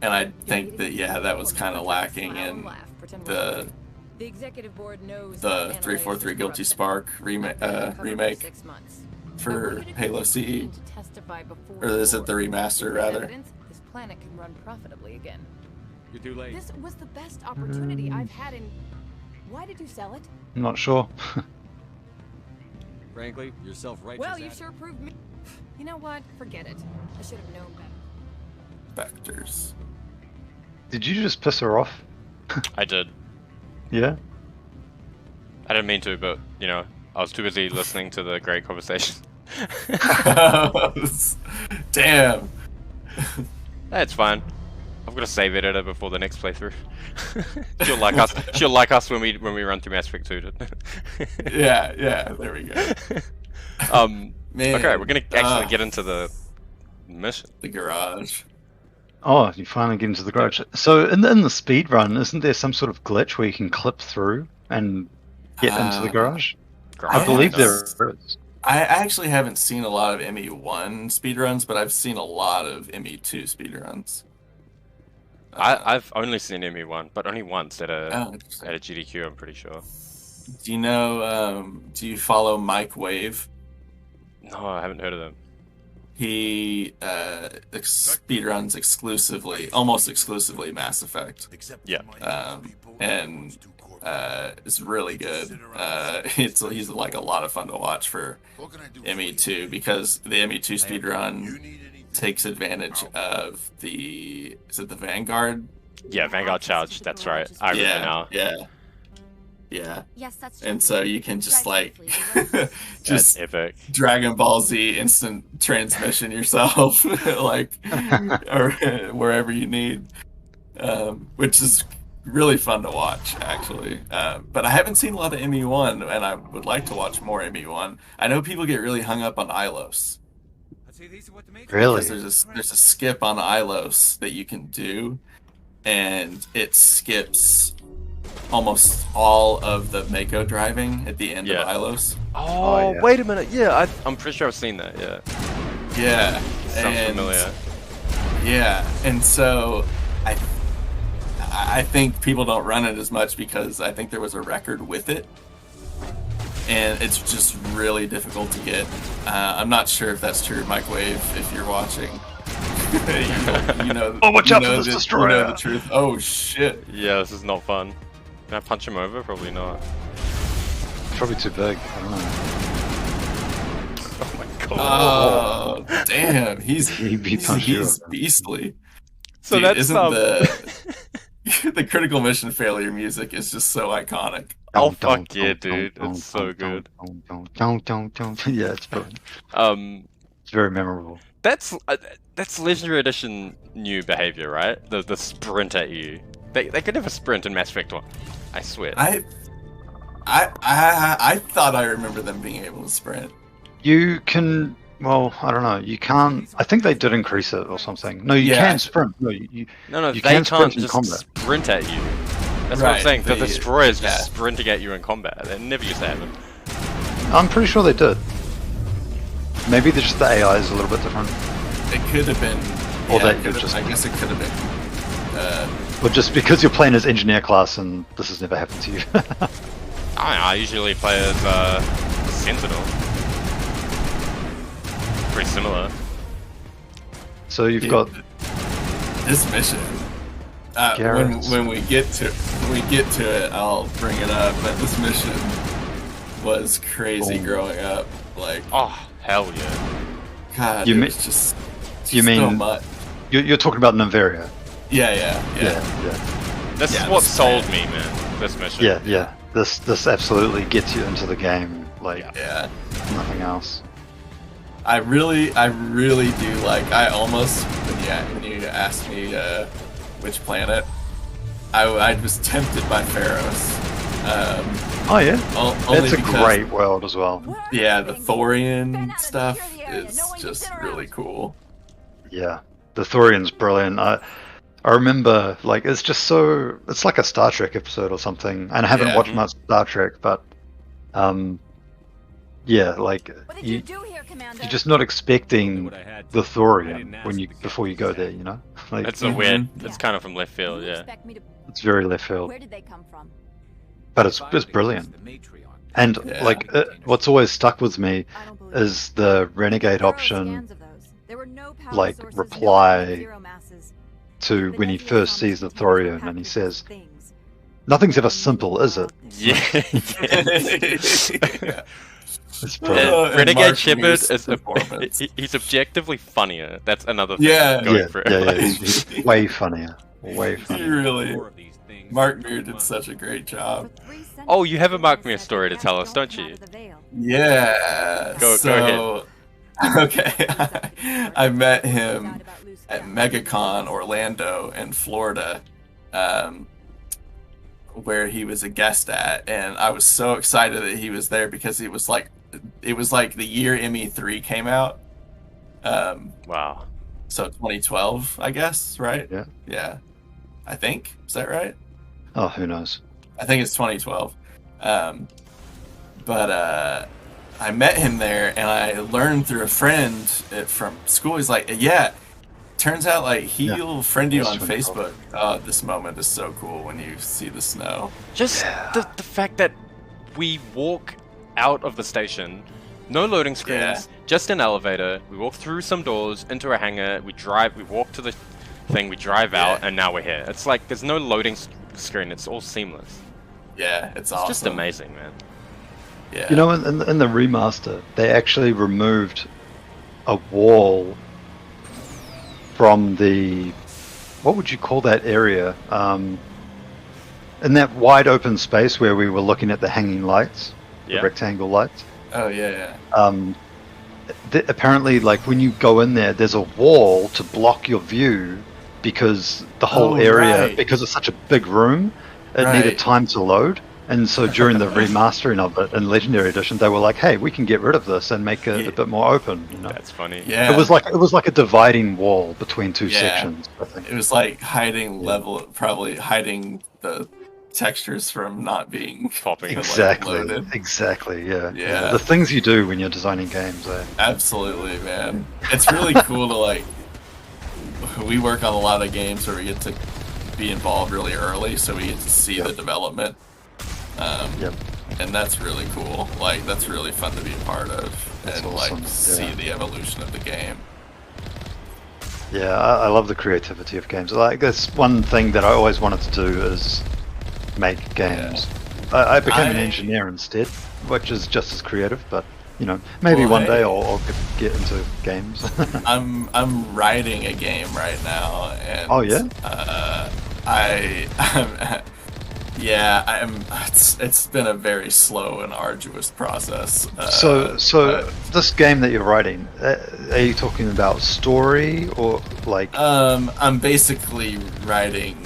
S3: And I think that that was kind of lacking in the
S8: executive board knows
S3: the 343 Guilty Spark remake for Halo CE, or is it the remaster rather?
S8: This planet can run profitably again.
S5: You're too late.
S8: This was the best opportunity I've had in. Why did you sell it?
S2: I'm not sure.
S5: Frankly, you're self-righteous.
S8: Well, you sure proved me. You know what? Forget it. I should have known better.
S3: Vectors.
S2: Did you just piss her off?
S1: I did.
S2: Yeah.
S1: I didn't mean to, but, you know, I was too busy listening to the great conversation.
S3: Damn.
S1: That's fine. I've got a save editor before the next playthrough. She'll like us. She'll like us when we run through Mass Effect 2.
S3: Yeah, there we go. Man,
S1: Okay, we're gonna actually get into the mission.
S3: the garage.
S2: Oh, you finally get into the garage. So in the speed run, isn't there some sort of glitch where you can clip through and get into the garage? I believe there is.
S3: I actually haven't seen a lot of ME1 speedruns, but I've seen a lot of ME2 speedruns.
S1: I've only seen ME1, but only once at a
S3: interesting.
S1: GDQ. I'm pretty sure.
S3: Do you know? Do you follow Mike Wave?
S1: No, I haven't heard of them.
S3: He speedruns exclusively, almost exclusively Mass Effect.
S1: Yeah.
S3: And it's really good. He's like a lot of fun to watch for ME2 because the ME2 speedrun takes advantage of the Vanguard?
S1: Yeah, Vanguard Charge. That's right. I remember now.
S3: Yeah.
S6: Yes, that's
S3: And so you can just like
S1: That's
S3: just
S1: epic.
S3: Dragon Ball Z instant transmission yourself, like or wherever you need, which is really fun to watch actually. But I haven't seen a lot of ME1, and I would like to watch more ME1. I know people get really hung up on Ilos.
S2: Really?
S3: Because there's a skip on Ilos that you can do, and it skips almost all of the Mako driving at the end
S1: Yeah.
S3: of Ilos.
S1: Oh,
S2: yeah.
S1: wait a minute. Yeah, I'm pretty sure I've seen that. Yeah.
S3: Yeah,
S1: Sounds
S3: and
S1: familiar.
S3: yeah, and so I think people don't run it as much because I think there was a record with it, and it's just really difficult to get. I'm not sure if that's true, Microwave, if you're watching. you know,
S2: Oh, watch
S3: you
S2: out
S3: know
S2: for this
S3: the,
S2: destroyer!
S3: You know the truth. Oh shit!
S1: Yeah, this is not fun. Can I punch him over? Probably not.
S2: Probably too big. I don't know.
S1: Oh my god.
S3: Oh damn! He's
S2: He
S3: beastly.
S1: So
S3: Dude,
S1: that's
S3: isn't the critical mission failure music is just so iconic.
S1: Oh fuck yeah, dude! It's so good.
S2: Yeah, it's brilliant. It's very memorable.
S1: That's Legendary Edition new behavior, right? The sprint at you. They could never sprint in Mass Effect 1. I swear.
S3: I thought I remember them being able to sprint.
S2: You can. Well, I don't know. You can't. I think they did increase it or something. No, you can sprint. No, you
S1: they
S2: can
S1: can't
S2: sprint in
S1: just
S2: combat.
S1: sprint at you. That's what I'm saying. The destroyers just sprinting at you in combat. They never used to happen.
S2: I'm pretty sure they did. Maybe just the AI is a little bit different.
S3: It could have been.
S2: Or
S3: yeah,
S2: that you're just.
S3: I guess it could have been.
S2: Or just because you're playing as engineer class and this has never happened to you.
S1: I usually play as Sentinel. Pretty similar.
S2: So you've got
S3: this mission. When we get to it, I'll bring it up. But this mission was crazy growing up. Like,
S1: oh hell yeah!
S3: God,
S2: you
S3: it's just
S2: you mean
S3: so much.
S2: You're talking about Noveria?
S3: Yeah.
S1: This is what sold me, man. This mission.
S2: Yeah. This absolutely gets you into the game like nothing else.
S3: I really do like. I almost when you asked me which planet, I was tempted by Pharos.
S2: Oh yeah, it's a great world as well.
S3: Yeah, the Thorian stuff is just really cool.
S2: Yeah, the Thorian's brilliant. I remember, like, it's just so. It's like a Star Trek episode or something. And I haven't watched much Star Trek, but yeah, like you're just not expecting the Thorian before you go there, you know. Like,
S1: it's a weird. It's kind of from left field, yeah.
S2: It's very left field.
S8: Where did they come from?
S2: But it's brilliant. And like, what's always stuck with me is the Renegade option, like reply to when he first sees the Thorian, and he says, "Nothing's ever simple, is it?"
S1: Yeah.
S2: It's brilliant.
S1: Renegade Shepard is he's objectively funnier. That's another thing.
S2: Yeah. He's way funnier. Way funnier.
S3: He really. Mark Muir did such a great job.
S1: Oh, you have a Mark Muir story to tell us, don't you?
S3: Yeah.
S1: Go ahead.
S3: Okay. I met him at MegaCon Orlando in Florida, where he was a guest at, and I was so excited that he was there because it was like the year ME3 came out.
S1: Wow.
S3: So 2012, I guess, right?
S2: Yeah.
S3: Yeah. I think. Is that right?
S2: Oh, who knows?
S3: I think it's 2012. But I met him there, and I learned through a friend from school. He's like, yeah, turns out like he'll friend you on Facebook. Oh, this moment is so cool when you see the snow.
S1: Just the fact that we walk out of the station, no loading screens, just an elevator. We walk through some doors into a hangar. We walk to the thing, we drive out, and now we're here. It's like there's no loading screen. It's all seamless.
S3: Yeah, it's awesome.
S1: Just amazing, man.
S3: Yeah.
S2: You know, in the remaster, they actually removed a wall from the, what would you call that area? In that wide open space where we were looking at the hanging lights, the rectangle lights.
S3: Oh yeah.
S2: Apparently, like when you go in there, there's a wall to block your view because the whole area, because it's such a big room, it needed time to load. And so during the remastering of it in Legendary Edition, they were like, "Hey, we can get rid of this and make it a bit more open." You know?
S1: That's funny.
S3: Yeah,
S2: it was like a dividing wall between two sections. I think
S3: it was like hiding probably hiding the textures from not being
S1: popping.
S2: Exactly. Yeah. The things you do when you're designing games.
S3: Absolutely, man. It's really cool to like. We work on a lot of games where we get to be involved really early, so we get to see the development. And that's really cool. Like, that's really fun to be a part of,
S2: That's
S3: and
S2: awesome.
S3: like see the evolution of the game.
S2: Yeah, I love the creativity of games. Like, that's one thing that I always wanted to do is make games. I became an engineer instead, which is just as creative, but you know, maybe one day I'll get into games.
S3: I'm writing a game right now, and it's been a very slow and arduous process.
S2: So this game that you're writing, are you talking about story or like?
S3: I'm basically writing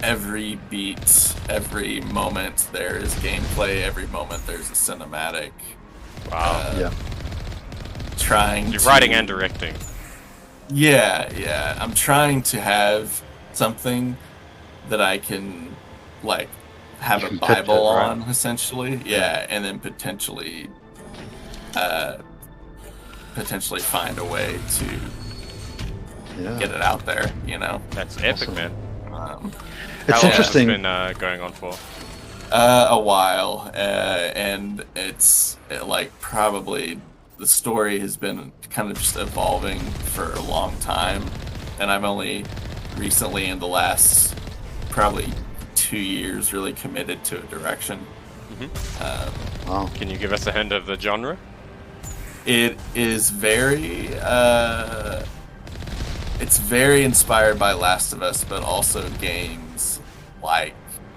S3: every beat, every moment there is gameplay, every moment there's a cinematic.
S1: Wow.
S3: You're
S1: writing and directing.
S3: Yeah. I'm trying to have something that I can like have a Bible on, essentially. Yeah, and then potentially find a way to get it out there. You know,
S1: that's epic, man.
S2: It's
S1: How
S2: interesting.
S1: Long has it been going on for?
S3: A while, and it's like probably the story has been kind of just evolving for a long time, and I've only recently, in the last probably 2 years, really committed to a direction.
S2: Wow.
S1: Can you give us a hint of the genre?
S3: It is very it's very inspired by Last of Us, but also games like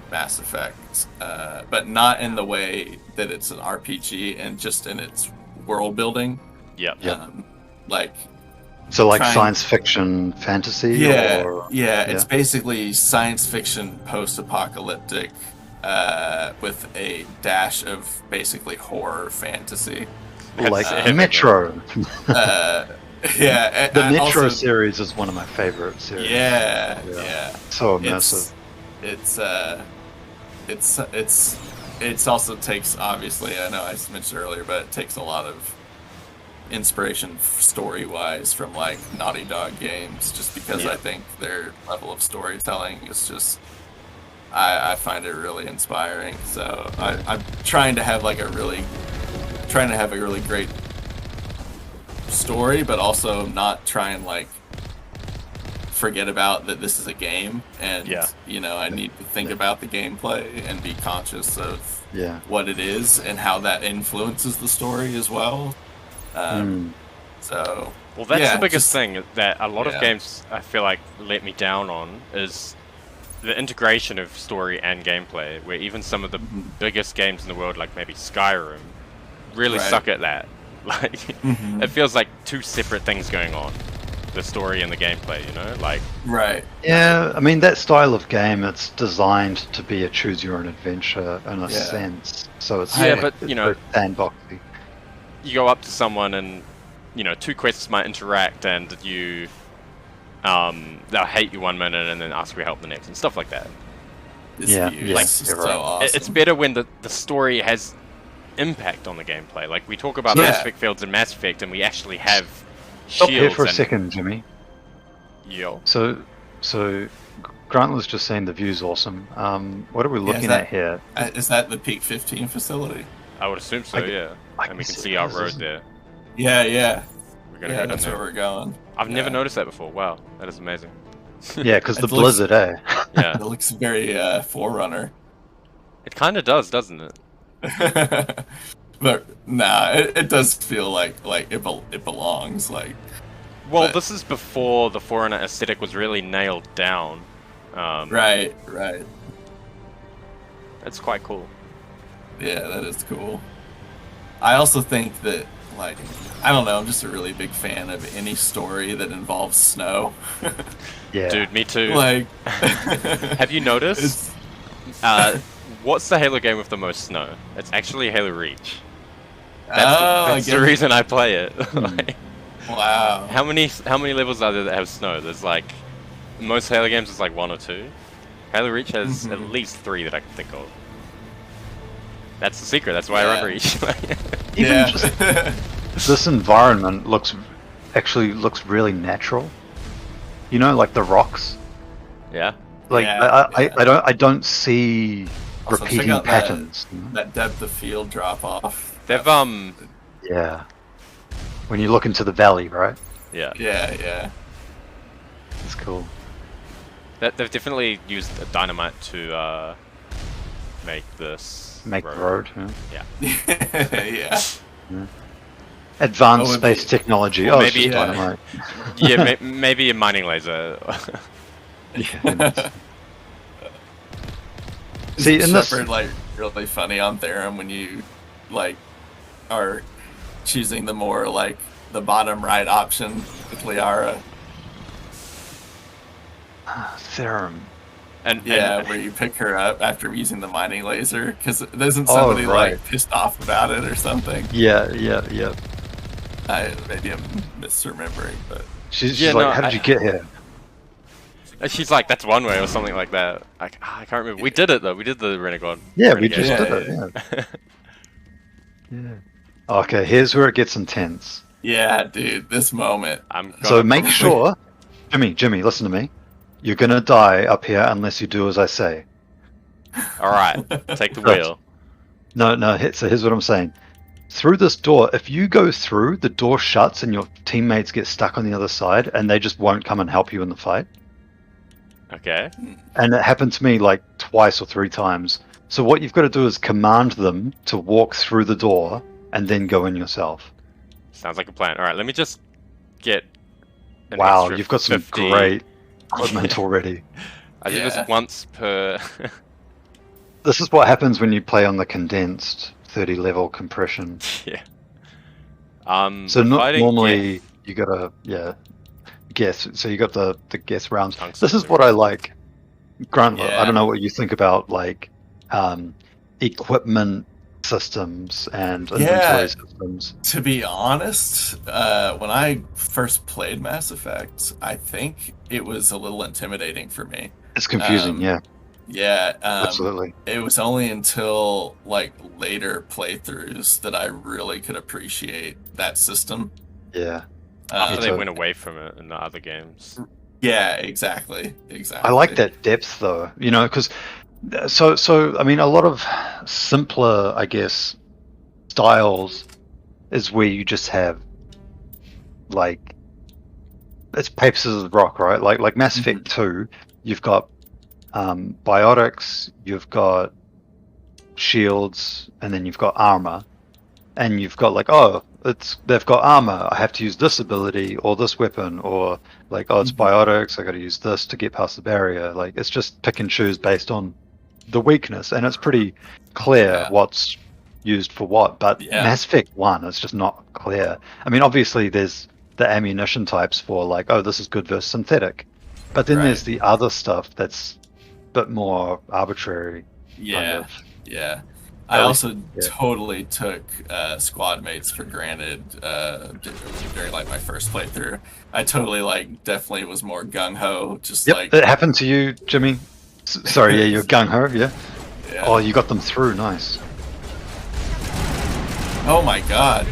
S3: Mass Effect, but not in the way that it's an RPG, and just in its world building. Like,
S2: so like science fiction fantasy.
S3: It's basically science fiction post-apocalyptic with a dash of basically horror fantasy,
S2: like Metro.
S3: The
S2: Metro series is one of my favorite series. So immersive.
S3: It's also takes, obviously, I know I mentioned earlier, but it takes a lot of inspiration story-wise from like Naughty Dog games, just because I think their level of storytelling is just, I find it really inspiring. So I'm trying to have a really great story, but also not try and like forget about that this is a game, and you know, I need to think about the gameplay and be conscious of what it is and how that influences the story as well. So
S1: well, that's the biggest thing that a lot of games I feel like let me down on, is the integration of story and gameplay, where even some of the biggest games in the world, like maybe Skyrim, really suck at that. Like, it feels like two separate things going on, the story and the gameplay, you know, like.
S2: Yeah, I mean, that style of game, it's designed to be a choose your own adventure in a sense. So it's
S1: but you know,
S2: sandboxy.
S1: You go up to someone and, you know, two quests might interact, and you they'll hate you 1 minute and then ask for help the next, and stuff like that.
S3: Awesome.
S1: It's better when the story has impact on the gamelay. Like, we talk about Mass Effect fields and Mass Effect, and we actually have
S2: Stop
S1: shields.
S2: here for a second, Jimmy.
S1: Yo.
S2: So Grant was just saying the view's awesome. What are we looking at here?
S3: Is that the Peak 15 facility?
S1: I would assume so, and we can see our road there.
S3: Yeah.
S1: We're gonna go
S3: that's
S1: there.
S3: where we're going.
S1: I've never noticed that before. Wow, that is amazing.
S2: Yeah, because the blizzard,
S1: Yeah.
S3: It looks very Forerunner.
S1: It kind of does, doesn't it?
S3: But nah, it does feel like it belongs. Like,
S1: well, this is before the Forerunner aesthetic was really nailed down.
S3: Right.
S1: That's quite cool.
S3: Yeah, that is cool. I also think that, like, I don't know, I'm just a really big fan of any story that involves snow.
S2: Yeah.
S1: Dude, me too.
S3: Like,
S1: have you noticed? What's the Halo game with the most snow? It's actually Halo Reach. That's the reason I play it. Like,
S3: wow.
S1: How many levels are there that have snow? There's like, most Halo games is like 1 or 2. Halo Reach has at least 3 that I can think of. That's the secret. That's why I run Reach.
S2: Even just this environment looks really natural. You know, like the rocks.
S1: Yeah.
S2: Like
S3: Yeah,
S2: I don't see
S3: Also, check
S2: repeating
S3: out
S2: patterns.
S3: that depth of field drop off.
S1: They've
S2: Yeah. When you look into the valley, right?
S1: yeah.
S3: Yeah.
S2: It's cool.
S1: They've definitely used dynamite to make this
S2: Make the road. Yeah.
S3: Yeah.
S2: Advanced
S3: Oh,
S2: space technology.
S1: or
S2: Oh,
S1: maybe-
S2: maybe dynamite.
S1: Yeah, maybe a mining laser.
S2: Yeah. See, in this,
S3: Shepard, like, really funny on Therum when you, like, are choosing the more, like, the bottom right option with Liara.
S2: Therum.
S1: and
S3: Yeah,
S1: and,
S3: where you pick her up after using the mining laser, because isn't somebody,
S2: right.
S3: like, pissed off about it or something?
S2: Yeah.
S3: Maybe I'm misremembering, but...
S2: She's
S1: Yeah,
S2: like,
S1: no,
S2: how did you get here?
S1: she's like, that's one way or something like that. I can't remember. We did it though. We did the Renegade.
S2: Yeah, we
S1: Renegade.
S2: just
S3: Yeah,
S2: did it. Yeah. Okay, here's where it gets intense.
S3: Yeah, dude, this moment.
S2: So make sure, Jimmy, listen to me. You're gonna die up here unless you do as I say.
S1: All right, take the wheel.
S2: No. So here's what I'm saying. Through this door, if you go through, the door shuts and your teammates get stuck on the other side, and they just won't come and help you in the fight.
S1: Okay.
S2: And it happened to me like twice or 3 times. So what you've got to do is command them to walk through the door and then go in yourself.
S1: Sounds like a plan. All right, let me just get. An
S2: Wow,
S1: extra
S2: you've got some
S1: 50.
S2: great equipment already.
S1: I do this once per.
S2: This is what happens when you play on the condensed 30 level compression.
S1: Yeah.
S2: So
S1: fighting-
S2: normally you gotta guess. So you got the guess rounds.
S1: Tungsten
S2: This is what I like. Grant,
S3: Yeah.
S2: I don't know what you think about like equipment systems and inventory systems.
S3: To be honest, when I first played Mass Effect, I think it was a little intimidating for me.
S2: It's confusing, yeah,
S3: Yeah,
S2: absolutely.
S3: it was only until like later playthroughs that I really could appreciate that system.
S2: Yeah,
S1: After they
S2: so-
S1: went away from it in the other games.
S3: Yeah, exactly.
S2: I like that depth though, you know, because so I mean, a lot of simpler, I guess, styles is where you just have like it's paper scissors rock, right? Like Mass Effect 2, you've got biotics, you've got shields, and then you've got armor, and you've got like, oh, they've got armor, I have to use this ability or this weapon, or like, oh, it's biotics, I got to use this to get past the barrier. Like, it's just pick and choose based on the weakness, and it's pretty clear what's used for what. But Mass Effect 1 is just not clear. I mean, obviously there's the ammunition types for like, oh, this is good versus synthetic, but then there's the other stuff that's a bit more arbitrary.
S3: Yeah,
S2: kind of.
S3: yeah. I also totally took squad mates for granted during like my first playthrough. I totally like definitely was more gung ho, just like
S2: it happened to you, Jimmy. Sorry, yeah, you're gung ho, yeah.
S3: Yeah.
S2: Oh, you got them through, nice.
S3: Oh my god.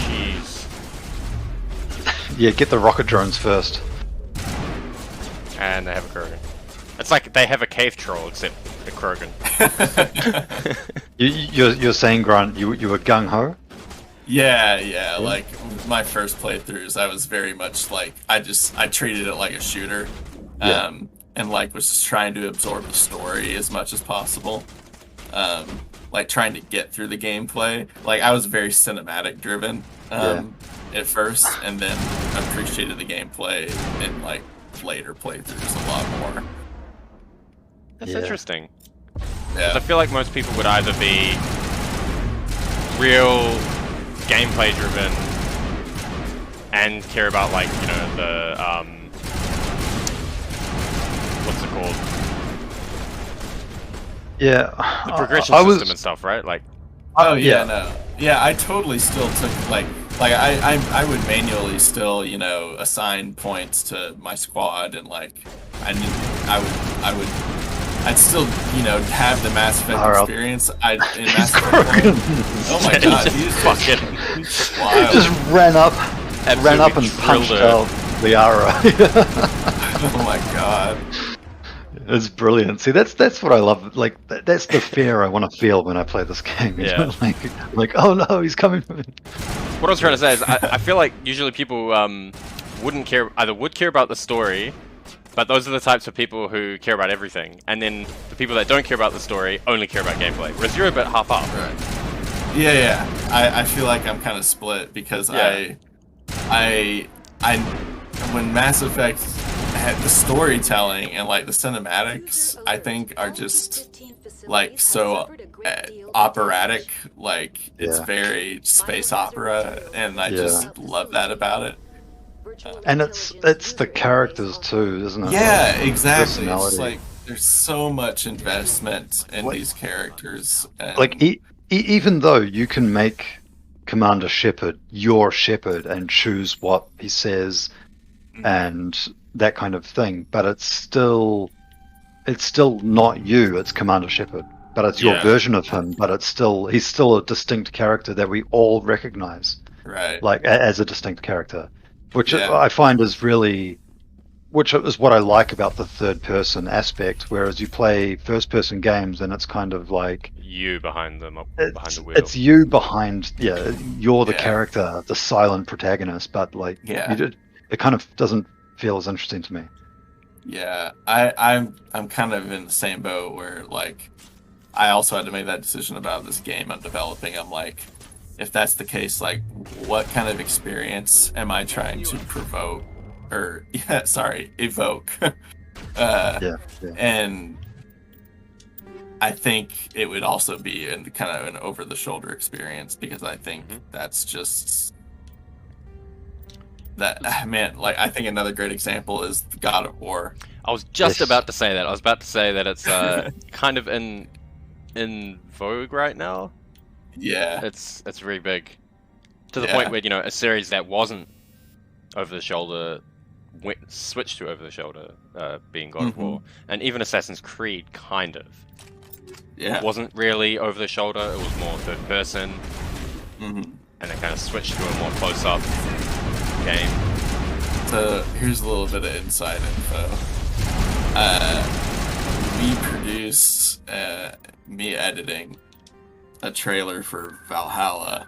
S1: Jeez.
S2: Yeah, get the rocket drones first.
S1: And they have a Krogan. It's like they have a cave troll, except a Krogan.
S2: You're saying, Grant, you were gung ho?
S3: Yeah, like my first playthroughs, I was very much like I treated it like a shooter, and like was just trying to absorb the story as much as possible, like trying to get through the gameplay. Like I was very cinematic driven at first, and then appreciated the gameplay in like later playthroughs a lot more.
S1: That's interesting.
S3: Yeah.
S1: I feel like most people would either be real gameplay driven and care about like, you know, the what's it called?
S2: Yeah.
S1: The progression system and stuff, right? Like
S3: Yeah, I totally still took like I would manually still, you know, assign points to my squad, and like I'd still, you know, have the Mass Effect experience. In Mass Effect 1. Oh my god, he's fucking wild.
S2: Just ran up and punched out Liara.
S3: Oh my god.
S2: It's brilliant. See, that's what I love. Like, that's the fear I want to feel when I play this game. You know? Like, oh no, he's coming for me.
S1: What I was trying to say is, I feel like usually people would care about the story, but those are the types of people who care about everything. And then the people that don't care about the story only care about gameplay. Whereas you're a bit half-half.
S3: Right. Yeah. I feel like I'm kind of split because when Mass Effect had the storytelling and like the cinematics, I think are just like so operatic. Like it's very space opera, and I just love that about it.
S2: And it's the characters too, isn't it?
S3: Yeah,
S2: like,
S3: exactly. It's like there's so much investment in these characters. And...
S2: Like even though you can make Commander Shepard your Shepard and choose what he says and that kind of thing, but it's still not you. It's Commander Shepard, but it's your version of him. But he's still a distinct character that we all recognize,
S3: right?
S2: Like as a distinct character, which I find is which is what I like about the third person aspect. Whereas you play first person games and it's kind of like
S1: you behind the wheel.
S2: It's you behind, you're the character, the silent protagonist, but like, it kind of doesn't feel as interesting to me.
S3: Yeah, I'm kind of in the same boat where like, I also had to make that decision about this game I'm developing. I'm like, if that's the case, like, what kind of experience am I trying to evoke? And I think it would also be kind of an over-the-shoulder experience because I think that's just that. Man, like I think another great example is God of War.
S1: I was just about to say that. I was about to say that it's kind of in vogue right now.
S3: Yeah,
S1: it's really big to the point where a series that wasn't over-the-shoulder switched to over-the-shoulder, being God of War, and even Assassin's Creed kind of.
S3: Yeah.
S1: It wasn't really over the shoulder, it was more third person. And it kind of switched to a more close up game.
S3: So here's a little bit of inside info. We produced me editing a trailer for Valhalla.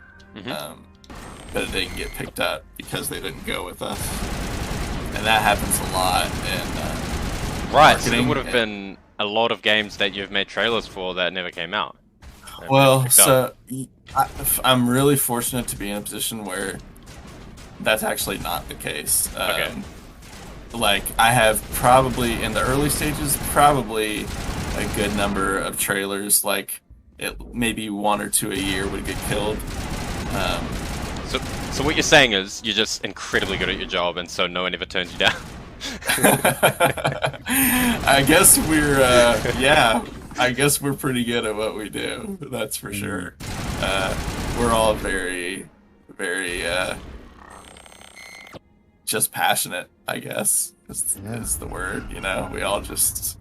S3: But it didn't get picked up because they didn't go with us. And that happens a lot in
S1: right, so there would have been a lot of games that you've made trailers for that never came out.
S3: Well, so I'm really fortunate to be in a position where that's actually not the case. Like, I have probably, in the early stages, probably a good number of trailers, like, maybe 1 or 2 a year would get killed.
S1: So what you're saying is, you're just incredibly good at your job, and so no one ever turns you down?
S3: I guess we're pretty good at what we do. That's for sure. We're all very, very just passionate, I guess is the word. We all just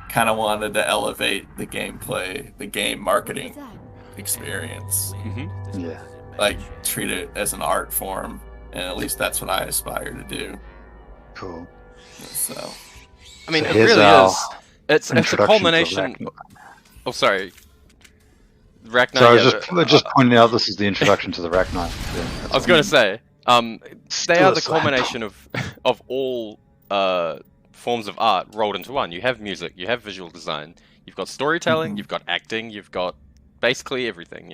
S3: kind of wanted to elevate the gameplay, the game marketing experience. Like treat it as an art form, and at least that's what I aspire to do.
S2: Cool.
S3: So,
S1: I mean, it really is. It's a culmination. Oh, sorry. Ragnar.
S2: So I was just pointing out this is the introduction to the Ragnar.
S1: I was going to say, they are the culmination of all forms of art rolled into one. You have music, you have visual design, you've got storytelling, you've got acting, you've got basically everything,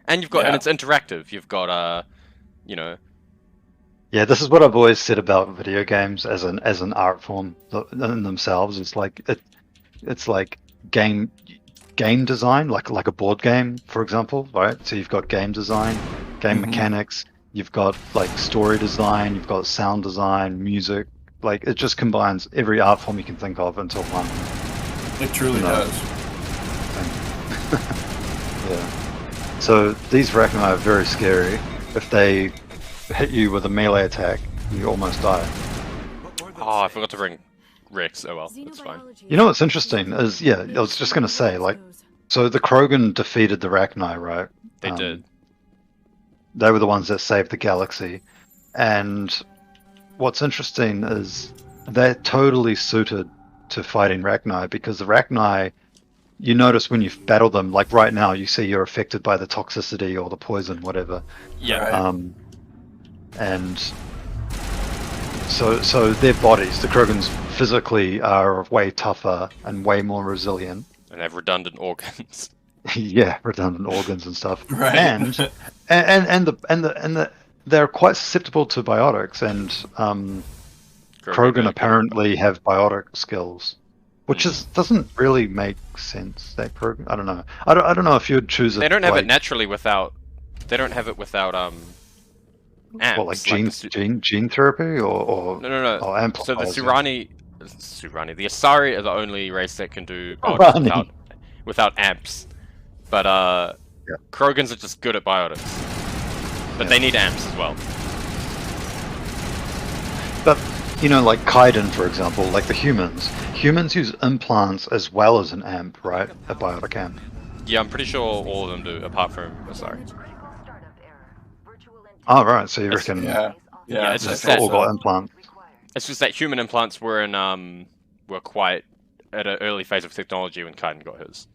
S1: and you've got and it's interactive. You've got
S2: Yeah, this is what I've always said about video games as an art form in themselves. It's like game design, like a board game, for example, right? So you've got game design, game mechanics, you've got like story design, you've got sound design, music. Like it just combines every art form you can think of into one.
S3: It truly does.
S2: Yeah. So these Ragnar are very scary. If they hit you with a melee attack, you almost die.
S1: Oh, I forgot to bring Rex. Oh well, that's fine.
S2: You know what's interesting is, I was just going to say, like, so the Krogan defeated the Ragnar, right?
S1: They did.
S2: They were the ones that saved the galaxy. And what's interesting is they're totally suited to fighting Rachni, because the Rachni, you notice when you battle them, like right now, you see you're affected by the toxicity or the poison, whatever.
S1: Yeah.
S3: Right.
S2: And so their bodies, the Krogans physically are way tougher and way more resilient.
S1: And have redundant organs.
S2: Yeah, redundant organs and stuff.
S3: Right.
S2: And they're quite susceptible to biotics, and Krogan apparently have biotic skills, which doesn't really make sense. That Krogan, I don't know. I don't know if you'd choose it.
S1: They don't have it naturally without. They don't have it without amps.
S2: What, like gene therapy or
S1: no.
S2: Or
S1: So the
S2: amplifiers,
S1: the Asari are the only race that can do
S2: Surani.
S1: without amps. But Krogans are just good at biotics. But they need amps as well.
S2: But you know, like Kaiden, for example, like the humans use implants as well as an amp, right? A biotic amp.
S1: Yeah, I'm pretty sure all of them do, apart from Asari.
S2: Oh, right. So you reckon
S3: Yeah. Yeah.
S1: it's
S3: I
S1: just
S3: think
S2: all
S1: that-
S2: got
S3: so.
S2: implants?
S1: It's just that human implants were were quite at an early phase of technology when Kaiden got his.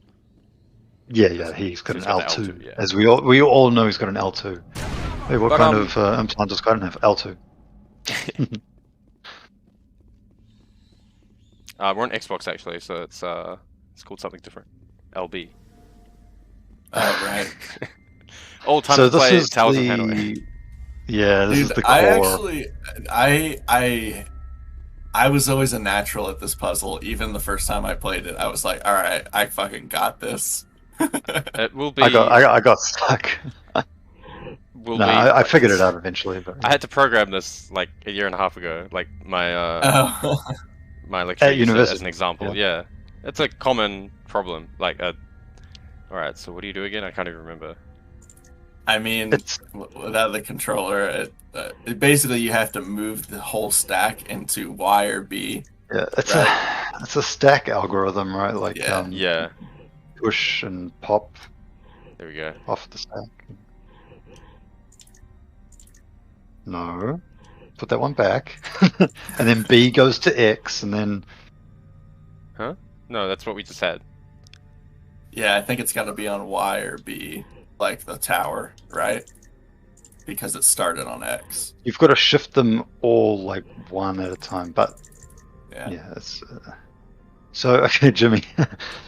S2: Yeah. He's got
S1: He's
S2: an
S1: got the
S2: L2,
S1: L2, yeah.
S2: as we all know. He's got an L2. Hey, what
S1: But,
S2: kind of implant does Kaiden have? L2.
S1: We're on Xbox actually, so it's called something different. LB.
S3: Oh, right.
S1: All time
S2: So
S1: to
S2: this
S1: play
S2: is
S1: Tales of Hanoi.
S2: Yeah, this is
S3: Dude,
S2: the core.
S3: I actually, I was always a natural at this puzzle. Even the first time I played it, I was like, all right, I fucking got this.
S1: It will be.
S2: I got stuck.
S1: Will
S2: No,
S1: be
S2: I figured it out eventually. But
S1: I had to program this like a year and a half ago. Like my
S3: Oh.
S1: my lecturer
S2: At
S1: used it as
S2: university,
S1: an example. Yeah, it's a common problem. Like, all right. So what do you do again? I can't even remember.
S3: I mean,
S2: It's-
S3: without the controller, it basically you have to move the whole stack into Y or B.
S2: yeah, it's
S3: Right.
S2: a stack algorithm, right? Like
S3: Yeah.
S1: Yeah,
S2: push and pop
S1: there we go.
S2: off the stack. No, put that one back, and then B goes to X, and then
S1: No, that's what we just had.
S3: Yeah, I think it's got to be on Y or B, like the tower, right? Because it started on X.
S2: you've got to shift them all like one at a time. But
S3: Yeah.
S2: yeah, it's so okay, Jimmy.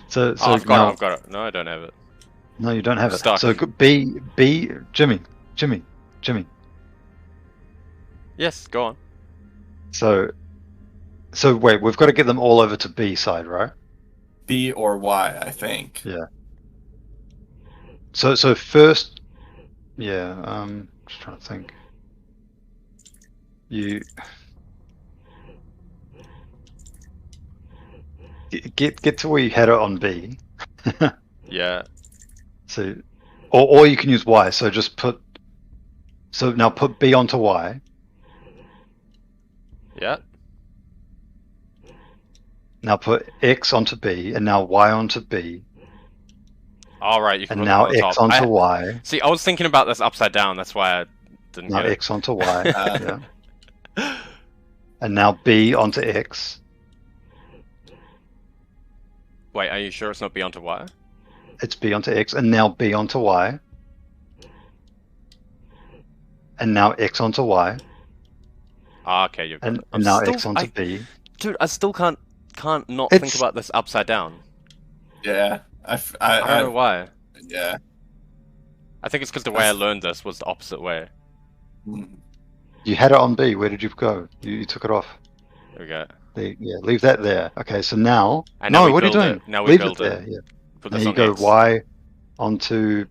S2: so
S1: Oh, I've
S2: now,
S1: got it. No, I don't have it.
S2: no, you don't have it.
S1: Stuck.
S2: So B, Jimmy.
S1: Yes, go on.
S2: So wait, we've got to get them all over to B side, right?
S3: B or Y, I think.
S2: Yeah. So first, yeah. Just trying to think. You get to where you had it on B.
S1: Yeah.
S2: So, or you can use Y. So just put. So now put B onto Y.
S1: Yeah.
S2: Now put X onto B, and now Y onto B,
S1: All right. You can
S2: and
S1: put
S2: now
S1: them on the
S2: X
S1: top.
S2: onto Y.
S1: See, I was thinking about this upside down. That's why I didn't
S2: Now
S1: get it.
S2: X onto Y. Yeah. And now B onto X.
S1: Wait, are you sure it's not B onto Y?
S2: It's B onto X, and now B onto Y. And now X onto Y,
S1: Ah, okay. You've got
S2: and
S1: it. I'm
S2: now
S1: still-
S2: X onto B.
S1: Dude, I still can't not think
S2: It's-
S1: about this upside down.
S3: Yeah.
S1: I don't know why.
S3: Yeah.
S1: I think it's because the way I learned this was the opposite way.
S3: Mm.
S2: You had it on B. Where did you go? You took it off.
S1: There we go.
S2: Yeah, leave that there. Okay, so now.
S1: And now
S2: No,
S1: we
S2: what are you
S1: build
S2: doing?
S1: it. Now we
S2: leave
S1: build
S2: it
S1: it.
S2: there. Yeah.
S1: Put
S2: Now
S1: this
S2: you
S1: on
S2: go
S1: X.
S2: Y onto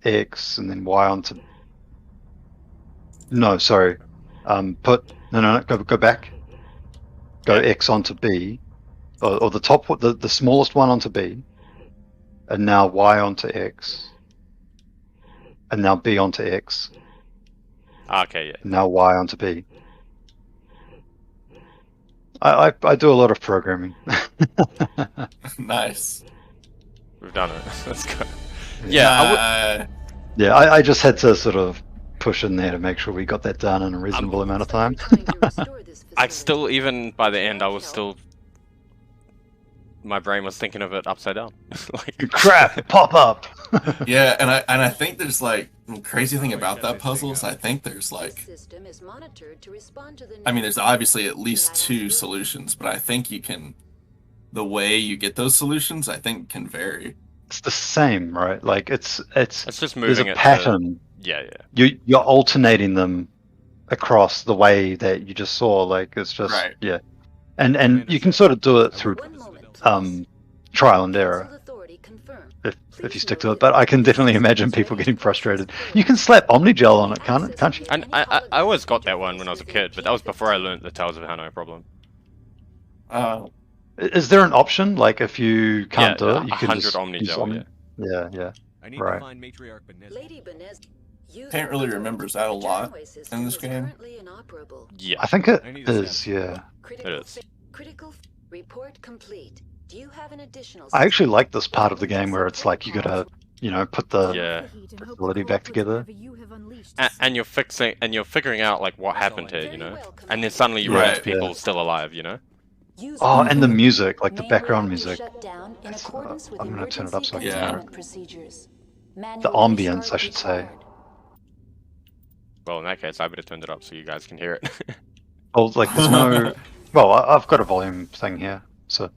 S2: X, and then Y onto. No, sorry. No. Go back. Go
S1: Yeah.
S2: X onto B, or the top, the smallest one onto B, and now Y onto X, and now B onto X,
S1: Ah, okay, yeah.
S2: and now Y onto B. I do a lot of programming.
S3: Nice.
S1: We've done it. Let's go. Yeah, I would.
S2: Yeah, I just had to sort of push in there to make sure we got that done in a reasonable amount of time.
S1: I still, even by the end, I was still... My brain was thinking of it upside down. Like,
S2: crap, pop up!
S3: Yeah, and I think there's like the crazy thing about that puzzle is I think there's like, I mean, there's obviously at least 2 solutions, but I think you can, the way you get those solutions, I think can vary.
S2: It's the same, right? Like it's
S1: just moving
S2: there's a
S1: it
S2: pattern.
S1: Yeah, yeah.
S2: You're alternating them across the way that you just saw. Like it's just yeah, and you can sort of do it through trial and error if you stick to it. But I can definitely imagine people getting frustrated. You can slap Omnigel on it, can't you?
S1: And I always got that one when I was a kid, but that was before I learned the Tales of Hanoi problem.
S2: Is there an option, like if you can't do it, you can
S1: 100
S2: just
S1: Omnigel,
S2: yeah.
S5: I need
S2: Right.
S5: to find Matriarch Benez.
S3: Can't really remember that a lot in this game.
S1: Yeah,
S2: I think it is, yeah.
S1: it is.
S6: Critical report complete. Do you have an additional?
S2: I actually like this part of the game where it's like you gotta, put the
S1: Yeah.
S2: facility back together.
S1: And you're figuring out like what happened here, and then suddenly you realize people still alive,
S2: Oh, and the music, like the background music. I'm gonna turn it up so I can hear it. The ambience, I should say.
S1: Well, in that case, I would have turned it up so you guys can hear it.
S2: Oh, like there's no. Well, I've got a volume thing here, so.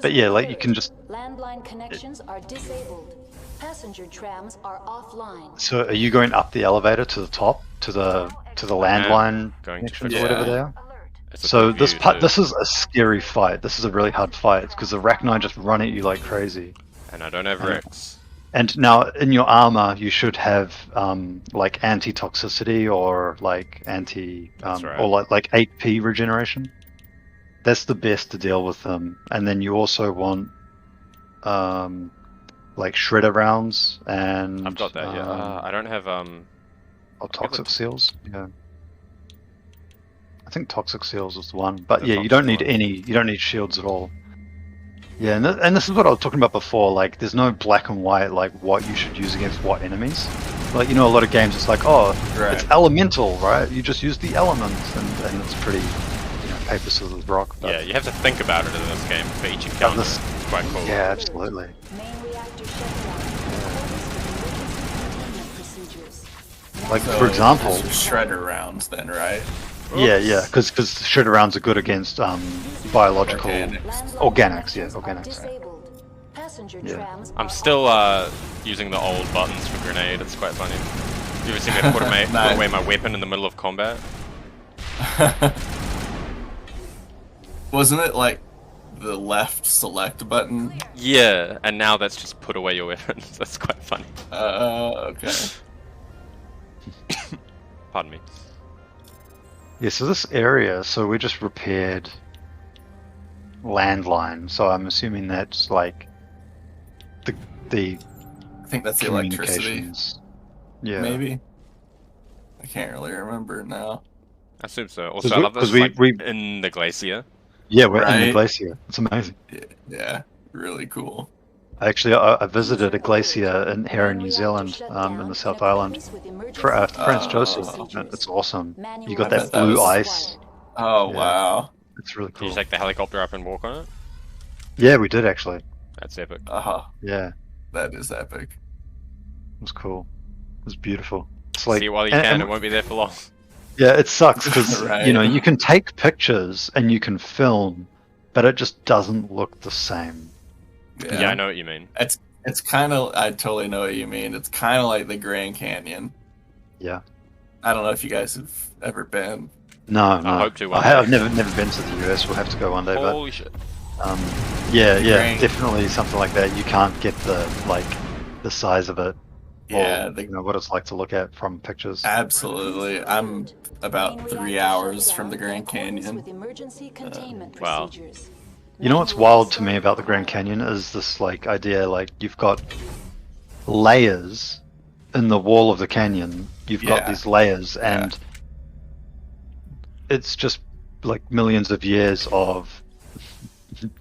S2: But yeah, like you can just.
S6: Landline connections are disabled. Passenger trams are offline.
S2: So, are you going up the elevator to the top, to the landline
S1: going to
S2: connections or whatever they are?
S1: It's a
S2: So
S1: good
S2: this
S1: view,
S2: this is a scary fight. This is a really hard fight because the Arachnai just run at you like crazy.
S1: And I don't have Rex.
S2: And now in your armor, you should have like anti-toxicity or like anti
S1: right.
S2: or like 8p regeneration. That's the best to deal with them. And then you also want like shredder rounds and
S1: I've got that. Yeah, I don't have
S2: toxic seals. Yeah. I think toxic seals is the one, but
S1: The
S2: yeah, you don't need
S1: toxic
S2: you don't need shields at all. Yeah, and this is what I was talking about before. Like, there's no black and white like what you should use against what enemies. Like, a lot of games it's like, oh, it's elemental, right? You just use the elements, and it's pretty, paper scissors rock. But
S1: yeah, you have to think about it in this game for each encounter. It's quite cool.
S2: Yeah, absolutely. Like, for example,
S3: shredder rounds, then, right?
S2: Oops. Yeah, because shredder rounds are good against biological organics. Yeah.
S1: I'm still using the old buttons for grenade. It's quite funny. You ever seen me put away my weapon in the middle of combat?
S3: Wasn't it like the left select button?
S1: Yeah, and now that's just put away your weapons. That's quite funny.
S3: Okay.
S1: Pardon me.
S2: Yeah, so this area, we just repaired landline, so I'm assuming that's like the
S3: I think that's the electricity.
S2: communications. Yeah.
S3: Maybe. I can't really remember now.
S1: I assume so. Also, I love this in the glacier.
S2: Yeah, we're in the glacier. It's amazing.
S3: Yeah, really cool.
S2: Actually, I visited a glacier here in New Zealand, in the South Island, for Prince Joseph. It's awesome. You got that blue ice.
S3: Oh, wow.
S2: It's really cool.
S1: Did you take the helicopter up and walk on it?
S2: Yeah, we did actually.
S1: That's epic.
S2: Yeah.
S3: That is epic.
S2: It was cool. It was beautiful. It's like,
S1: see it while you can, it won't be there for long.
S2: Yeah, it sucks because,
S3: right.
S2: You can take pictures and you can film, but it just doesn't look the same.
S1: Yeah, I know what you mean.
S3: It's kind of, I totally know what you mean. It's kind of like the Grand Canyon.
S2: Yeah.
S3: I don't know if you guys have ever been.
S2: No.
S1: I hope to.
S2: I've never been to the US. We'll have to go one day.
S1: Holy shit.
S2: Yeah, definitely something like that. You can't get the size of it.
S3: Yeah,
S2: or, what it's like to look at from pictures.
S3: Absolutely. I'm about 3 hours from the Grand Canyon.
S1: Wow.
S2: You know what's wild to me about the Grand Canyon is this idea you've got layers in the wall of the canyon. You've got these layers, and it's just like millions of years of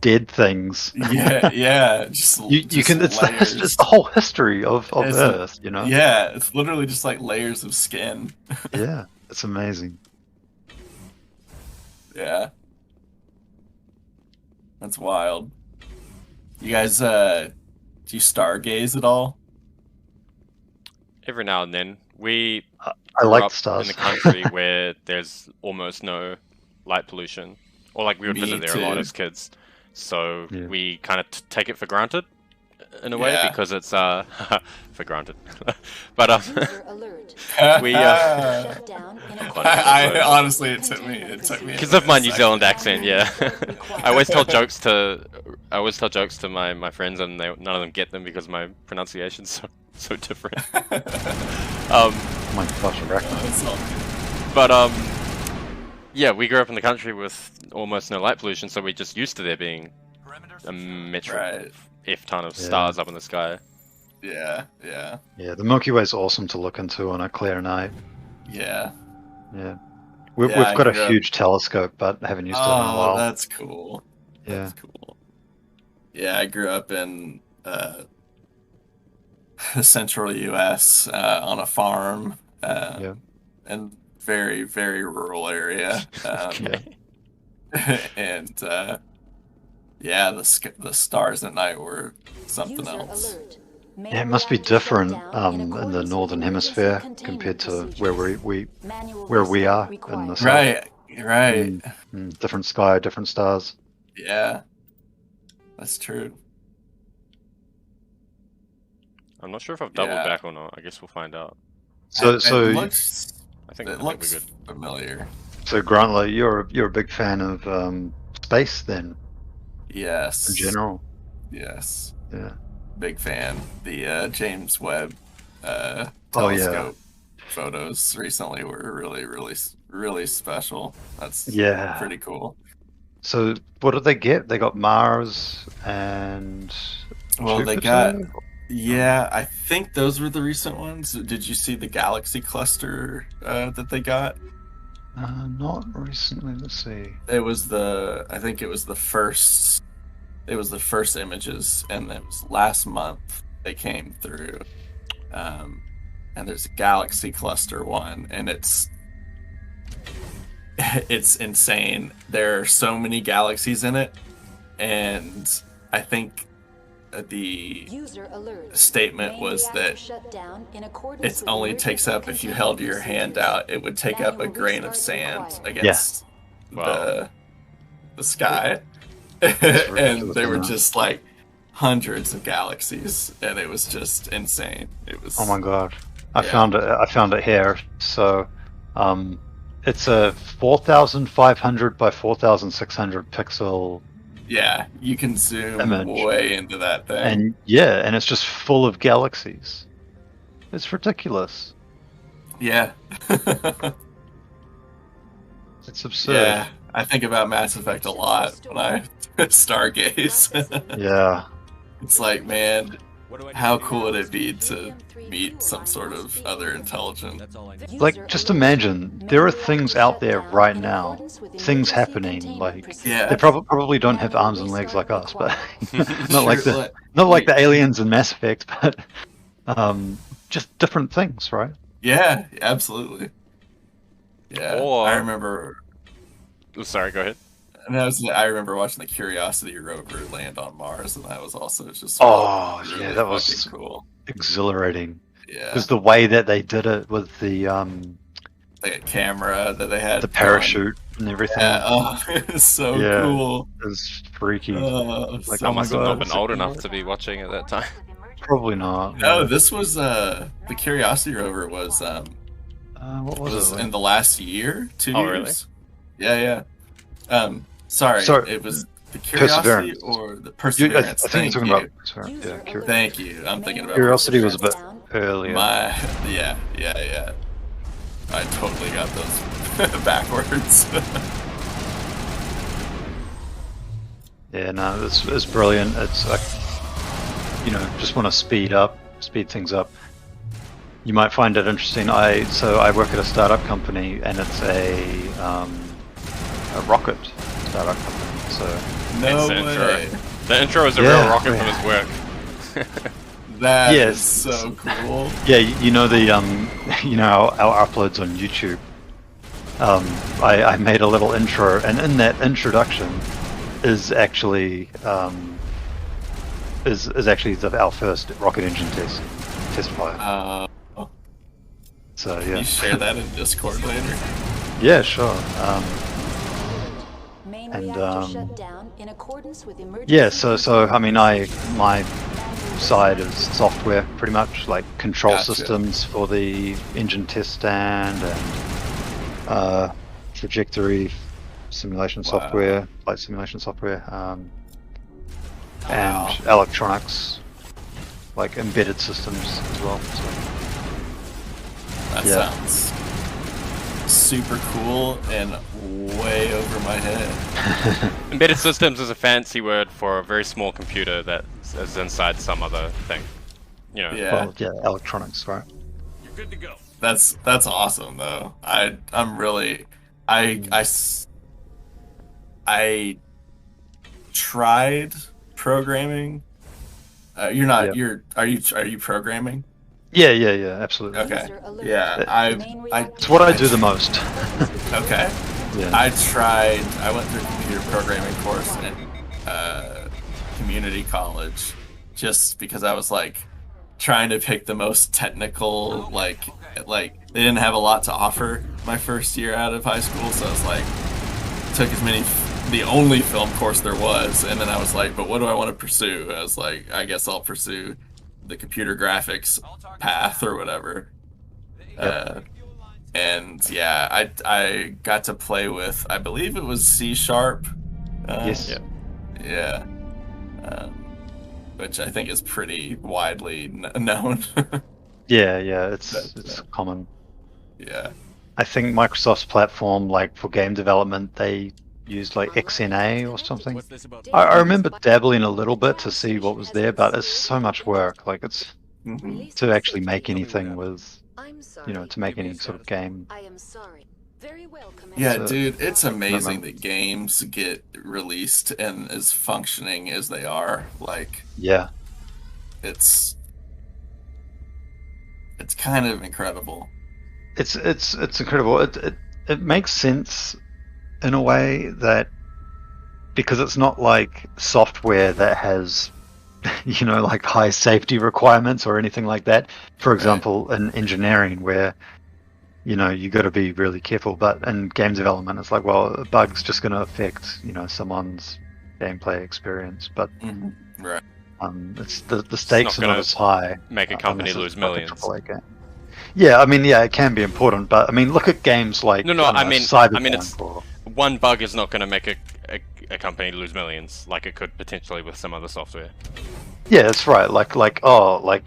S2: dead things.
S3: Yeah. Just
S2: You can. It's
S3: layers.
S2: it's the whole history of
S3: It's
S2: Earth. You know.
S3: Yeah, it's literally just like layers of skin.
S2: Yeah, it's amazing.
S3: Yeah. That's wild. You guys, do you stargaze at all?
S1: Every now and then. We
S2: I
S1: grew
S2: like
S1: up
S2: stars.
S1: in a country where there's almost no light pollution. Or like we would
S3: Me
S1: visit there a lot
S3: too.
S1: as kids. So
S2: Yeah.
S1: we kind of take it for granted in a way
S3: Yeah.
S1: because it's for granted. But we
S3: I honestly, it took me.
S1: because of my New Zealand accent, yeah. I always tell jokes to my friends, and none of them get them because my pronunciation's so different.
S2: Oh my gosh, Arachne.
S1: But yeah, we grew up in the country with almost no light pollution, so we're just used to there being a metric F ton of stars up in the sky.
S3: Yeah.
S2: Yeah, the Milky Way is awesome to look into on a clear night.
S3: Yeah.
S2: Yeah. We've
S3: Yeah, I
S2: got a
S3: grew up-
S2: huge telescope, but haven't used it in a
S3: Oh,
S2: while.
S3: that's cool.
S2: Yeah.
S3: That's cool. Yeah, I grew up in the central U.S. On a farm.
S2: Yeah.
S3: And very, very rural area. And yeah, the stars at night were something else.
S2: Yeah, it must be different in the northern hemisphere compared to where we are in the south.
S3: Right.
S2: Different sky, different stars.
S3: Yeah, that's true.
S1: I'm not sure if I've doubled
S3: Yeah.
S1: back or not. I guess we'll find out.
S2: So
S3: it looks
S1: I think
S3: it
S1: we're
S3: looks
S1: good.
S3: familiar.
S2: So Grantler, you're a big fan of space then,
S3: Yes.
S2: in general.
S3: Yes.
S2: Yeah.
S3: Big fan. The James Webb
S2: Oh,
S3: telescope photos recently were really special. That's pretty cool.
S2: So what did they get? They got Mars and
S3: Well, they
S2: Jupiter?
S3: got. Yeah, I think those were the recent ones. Did you see the galaxy cluster that they got?
S2: Not recently. Let's see.
S3: It was I think it was the first. It was the first images, and it was last month they came through. And there's a galaxy cluster one, and it's insane. There are so many galaxies in it, and I think the statement was that it only takes up, if you held your hand out, it would take up a grain of sand against the sky. And they were just like hundreds of galaxies, and it was just insane. It was.
S2: Oh my god! I found it here. So, it's a 4,500 by 4,600 pixel.
S3: Yeah, you can zoom
S2: image.
S3: way into that thing.
S2: And it's just full of galaxies. It's ridiculous.
S3: Yeah.
S2: It's absurd.
S3: Yeah, I think about Mass Effect a lot when I stargaze.
S2: Yeah.
S3: It's like, man, how cool would it be to meet some sort of other intelligent?
S2: Like, just imagine, there are things out there right now, things happening, like, they probably don't have arms and legs like us, but not like the aliens in Mass Effect, but just different things, right?
S3: Yeah, absolutely. Yeah,
S1: Or-
S3: I remember.
S1: Sorry, go ahead.
S3: And I remember watching the Curiosity rover land on Mars, and that was also just really
S2: that was
S3: fucking cool.
S2: Exhilarating.
S3: Yeah,
S2: Because the way that they did it with the
S3: camera that they had,
S2: the parachute and everything.
S3: Yeah, it's so cool.
S2: It was freaky.
S1: Like, I must have not been old enough to be watching at that time.
S2: Probably not.
S3: No, this was the Curiosity rover was
S2: what was it?
S3: in the last year, 2
S1: Oh,
S3: years. Really? Yeah. Sorry, it was the Curiosity or the Perseverance.
S2: I think you're talking about Perseverance. Yeah,
S3: Thank you. I'm thinking about
S2: Curiosity was a bit earlier.
S3: Yeah. I totally got those backwards.
S2: Yeah, no, it's brilliant. It's like, just want to speed things up. You might find it interesting. I work at a startup company, and it's a rocket startup company. So
S3: No
S1: the
S3: way.
S1: intro. The intro is a
S2: Yeah,
S1: real rocket
S2: yeah.
S1: from his work.
S3: That is
S2: Yes.
S3: so cool.
S2: Yeah, you know the you know our uploads on YouTube. I made a little intro, and in that introduction is actually is actually our first rocket engine test file. So
S3: Can
S2: yeah.
S3: you share that in Discord later?
S2: Yeah, sure.
S9: Main
S2: And,
S9: reactor shut down in accordance with emergency
S2: Yeah, so I mean, my side is software, pretty much, like control
S3: Gotcha.
S2: systems for the engine test stand and trajectory simulation
S3: Wow.
S2: software, flight simulation software,
S3: Wow.
S2: and electronics, like embedded systems as well. So.
S3: That
S2: Yeah.
S3: sounds super cool and way over my head.
S1: Embedded systems is a fancy word for a very small computer that is inside some other thing. You know.
S3: Yeah.
S2: Well, yeah, electronics, right?
S5: You're good to go.
S3: That's awesome though. I'm really I tried programming. You're not.
S2: Yeah.
S3: Are you programming?
S2: Yeah, absolutely.
S3: Okay.
S9: User alert.
S3: Yeah.
S9: Main
S2: It's what I do the most.
S3: Okay.
S2: Yeah.
S3: I went through a computer programming course in community college just because I was like trying to pick the most technical, like they didn't have a lot to offer my first year out of high school, so I was like took the only film course there was, and then I was like, but what do I want to pursue? I was like, I guess I'll pursue the computer graphics path or whatever.
S2: Yep.
S3: And yeah, I got to play with, I believe it was C#.
S2: Yes.
S3: Yeah. Which I think is pretty widely known.
S2: Yeah, it's common.
S3: Yeah.
S2: I think Microsoft's platform, like for game development, they used like XNA or something.
S5: What's this about?
S2: I remember dabbling a little bit to see what was there, but it's so much work. Like it's
S3: Mhm.
S2: to actually make anything with,
S9: I'm sorry.
S2: to make any sort of game.
S9: I am sorry. Very well, Commander.
S3: Yeah,
S2: So-
S3: dude, it's amazing that games get released and as functioning as they are. Like,
S2: Yeah,
S3: it's kind of incredible.
S2: it's incredible. It makes sense in a way that because it's not like software that has like high safety requirements or anything like that. For example, in engineering where you got to be really careful, but in game development it's like, well, a bug's just going to affect someone's gameplay experience, but
S3: Mhm. Right.
S2: it's the stakes are
S1: gonna
S2: not as high.
S1: Make a company
S2: unless
S1: lose
S2: it's like a
S1: millions.
S2: AAA game. Yeah, I mean, yeah, it can be important, but I mean, look at games like
S1: No,
S2: I
S1: I mean,
S2: Cyberpunk
S1: it's
S2: or-
S1: one bug is not going to make a company lose millions, like it could potentially with some other software.
S2: Yeah, that's right. Like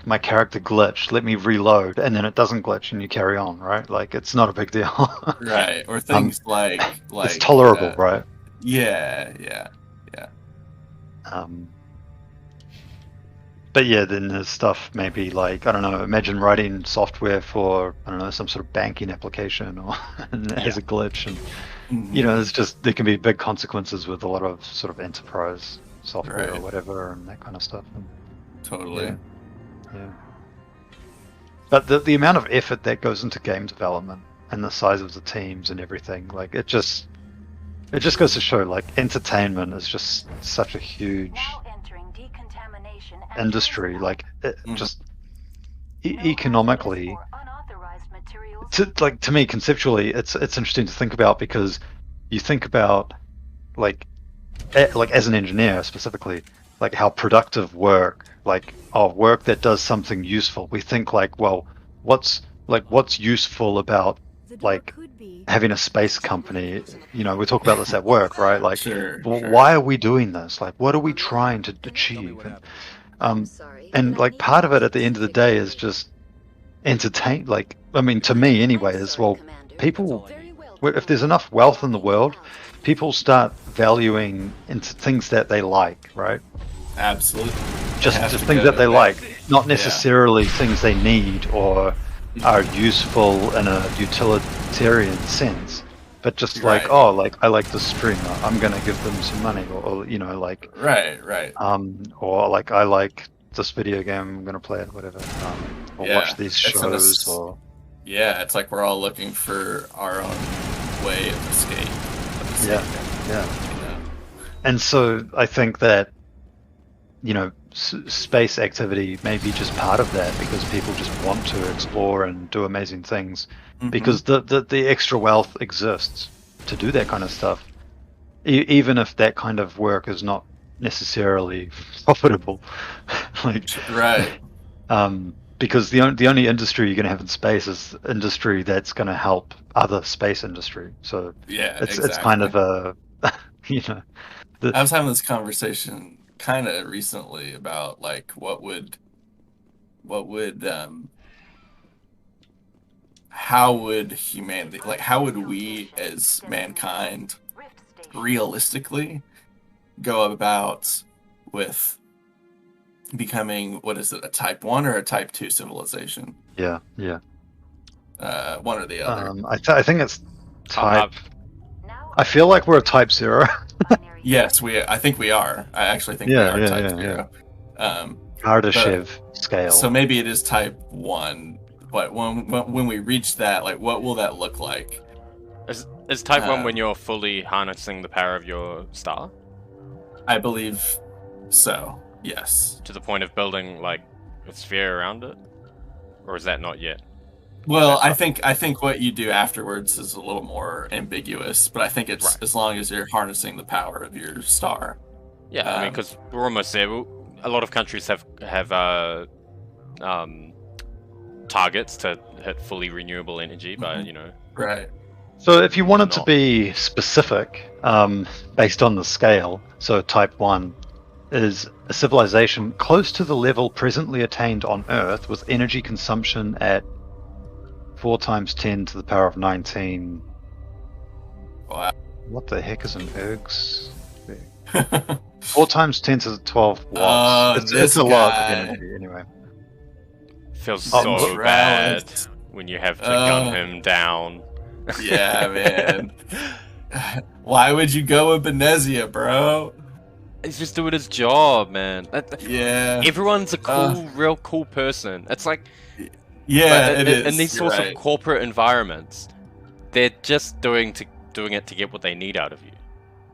S2: my character glitched. Let me reload, and then it doesn't glitch, and you carry on, right? Like it's not a big deal.
S3: Right. Or things like
S2: it's tolerable, right?
S3: Yeah.
S2: But yeah, then there's stuff maybe like, I don't know, imagine writing software for, I don't know, some sort of banking application or and it has a glitch, and
S3: Mhm.
S2: there can be big consequences with a lot of sort of enterprise software or
S3: Right.
S2: whatever and that kind of stuff. And,
S3: Totally.
S2: yeah. But the amount of effort that goes into game development and the size of the teams and everything, like it just goes to show, like, entertainment is just such a huge
S9: Now entering decontamination and
S2: industry. Like it
S3: Mhm.
S2: just
S9: No
S2: economically,
S9: hazardous or unauthorized materials.
S2: to me conceptually, it's interesting to think about, because you think about like as an engineer specifically, like how productive work, like work that does something useful. We think like, well, what's useful about like having a space company? We talk about this at work, right? Like,
S3: Sure.
S2: why are we doing this? Like, what are we trying to achieve? And, and like part of it at the end of the day is just entertain. Like, I mean, to me anyway, is, well, people, if there's enough wealth in the world, people start valuing into things that they like, right?
S3: Absolutely.
S2: Just
S3: Has to
S2: things
S3: go
S2: that they
S3: to
S2: like,
S3: that.
S2: not necessarily things they need or are useful in a utilitarian sense. but just
S3: Right.
S2: like, oh, like I like this streamer, I'm gonna give them some money, or you know, like
S3: Right.
S2: or like I like this video game, I'm gonna play it, whatever, or
S3: Yeah,
S2: watch these
S3: it's an
S2: shows,
S3: es-
S2: or
S3: Yeah, it's like we're all looking for our own way of escape. At the same
S2: Yeah,
S3: time,
S2: yeah.
S3: you know?
S2: And so I think that, you know, space activity may be just part of that because people just want to explore and do amazing things because the extra wealth exists to do that kind of stuff, even if that kind of work is not necessarily profitable. Like,
S3: Right.
S2: because the only industry you're going to have in space is industry that's going to help other space industry. So
S3: Yeah,
S2: it's kind of a, you know,
S3: I was having this conversation kind of recently about like what would how would humanity, like how would we as mankind realistically go about with becoming, what is it, a type 1 or a type 2 civilization?
S2: yeah.
S3: One or the other.
S2: I think it's type. I feel like we're a type 0.
S3: Yes, I think we are. I actually think we are type 0.
S2: Kardashev scale.
S3: So maybe it is type 1, but when we reach that, like, what will that look like?
S1: Is type 1 when you're fully harnessing the power of your star?
S3: I believe so, yes.
S1: To the point of building, like, a sphere around it? Or is that not yet?
S3: Well, I think what you do afterwards is a little more ambiguous, but I think it's
S1: Right.
S3: as long as you're harnessing the power of your star.
S1: Yeah, I mean, because we're almost there. A lot of countries have targets to hit fully renewable energy by, you know...
S3: Right.
S2: So if you wanted to be specific, based on the scale, so type 1 is a civilization close to the level presently attained on Earth with energy consumption at 4 times 10 to the power of 19.
S3: Wow.
S2: What the heck is an ergs? 4 times 10 to the 12 watts. It's a lot of energy, anyway.
S1: Feels so bad when you have to gun him down.
S3: Yeah, man. Why would you go with Benezia, bro?
S1: He's just doing his job, man.
S3: Yeah.
S1: Everyone's a cool, real cool person. It's like...
S3: Yeah, it is.
S1: In these sorts of corporate environments, they're just doing it to get what they need out of you.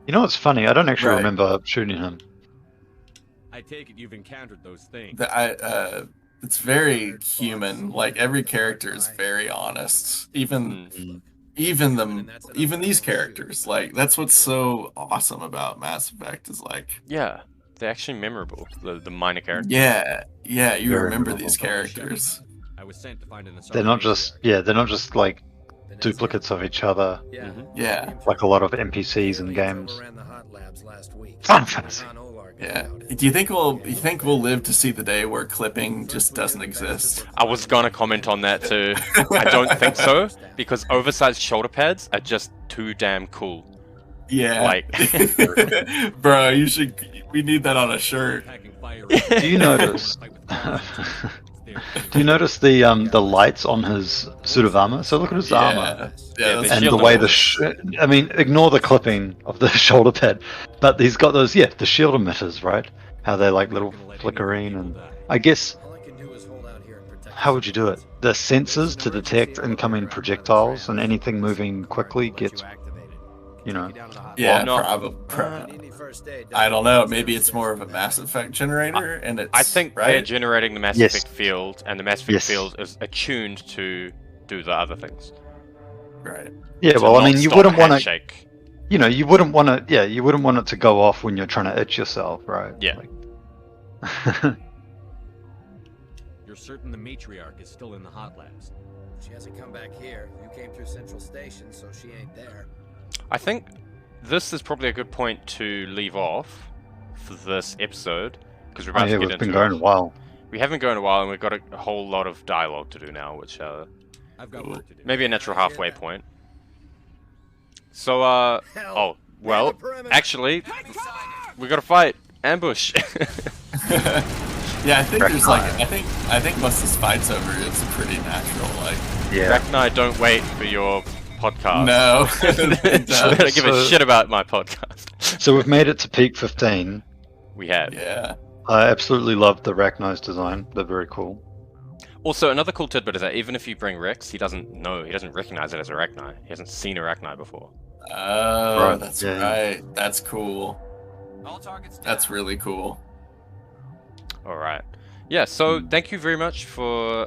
S2: You know what's funny? I don't actually remember shooting him.
S5: I take it you've encountered those things.
S3: It's very human. Like every character is very honest. Even these characters. Like that's what's so awesome about Mass Effect is like.
S1: Yeah, they're actually memorable. The minor characters.
S3: Yeah, you remember these characters.
S5: I was sent to find an
S2: They're not just like duplicates of each other.
S3: Yeah.
S2: Like a lot of NPCs in games.
S3: Yeah. Do you think we'll live to see the day where clipping just doesn't exist?
S1: I was gonna comment on that too. I don't think so, because oversized shoulder pads are just too damn cool.
S3: Yeah.
S1: Like,
S3: bro, we need that on a shirt.
S2: Do you notice? Do you notice the lights on his suit of armor? So look at his armor, and the way I mean, ignore the clipping of the shoulder pad, but he's got those the shield emitters, right? How they're like little flickering, and I guess how would you do it? The sensors to detect incoming projectiles, and anything moving quickly gets, you know.
S3: Yeah, probably. I don't know. Maybe it's more of a Mass Effect generator, and it's.
S1: I think they're generating the Mass Effect field, and the Mass Effect field is attuned to do the other things.
S3: Right.
S2: Yeah. Well, I mean, you wouldn't want to. You know, you wouldn't want to. Yeah, you wouldn't want it to go off when you're trying to itch yourself, right?
S1: Yeah.
S5: You're certain the matriarch is still in the hot labs?
S10: She hasn't come back here. You came through Central Station, so she ain't there.
S1: I think this is probably a good point to leave off for this episode, because we're about to get into
S2: we've been going a while.
S1: We haven't gone a while, and we've got a whole lot of dialogue to do now, which
S5: I've got work to do.
S1: Maybe a natural halfway point. So actually, we got to fight ambush.
S3: Yeah, I think there's like I think once this fight's over, it's pretty natural. Like
S1: Ragnar, don't wait for your podcast.
S3: No.
S1: I don't give a shit about my podcast.
S2: So we've made it to peak 15.
S1: We have.
S3: Yeah.
S2: I absolutely love the Rachno's design. They're very cool.
S1: Also, another cool tidbit is that even if you bring Rex, he doesn't recognize it as a Rachni. He hasn't seen a Rachni before.
S3: Oh,
S2: Right,
S3: that's
S2: yeah.
S3: right. That's cool.
S5: All targets down.
S3: That's really cool.
S1: All right. Yeah. So thank you very much for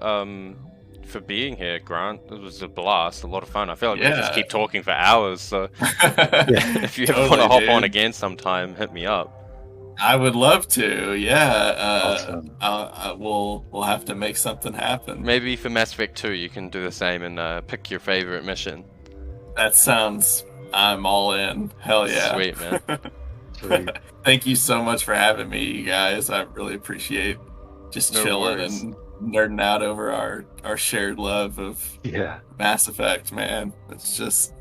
S1: being here, Grant. It was a blast, a lot of fun. I feel like we just keep talking for hours. So if you ever want to hop on again sometime, hit me up.
S3: I would love to. Yeah.
S2: Awesome.
S3: We'll have to make something happen.
S1: Maybe for Mass Effect 2, you can do the same and pick your favorite mission.
S3: That sounds. I'm all in. Hell yeah.
S1: Sweet, man.
S2: Sweet.
S3: Thank you so much for having me, you guys. I really appreciate just chilling and nerding out over our shared love of Mass Effect, man. It's just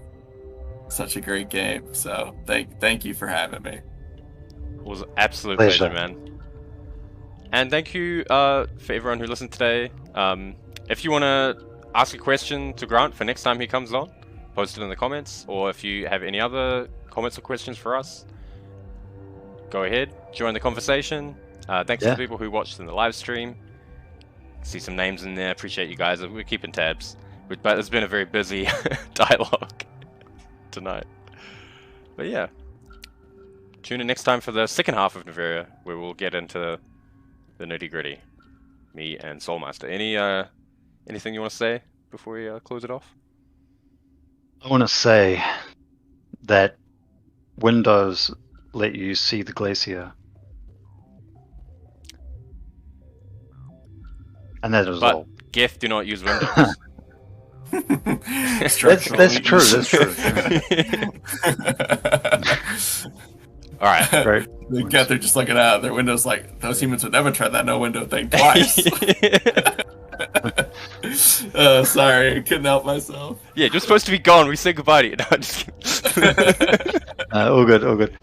S3: such a great game. So thank you for having me.
S1: It was an absolute pleasure, man. And thank you for everyone who listened today. If you want to ask a question to Grant for next time he comes on, post it in the comments. Or if you have any other comments or questions for us, go ahead, join the conversation. Thanks to the people who watched in the live stream. See some names in there. Appreciate you guys. We're keeping tabs. But it's been a very busy dialogue tonight. But yeah. Tune in next time for the second half of Noveria, where we'll get into the nitty-gritty. Me and Soulmaster. Anything you want to say before we close it off?
S2: I want to say that Windows let you see the glacier. And that is all.
S1: Geth do not use Windows.
S2: That's true. That's true.
S1: All right.
S2: Right.
S3: They're just looking out their windows like, those humans would never try that no window thing twice. Sorry, I couldn't help myself.
S1: Yeah, you're supposed to be gone. We say goodbye to you. No, I'm just kidding.
S2: All good.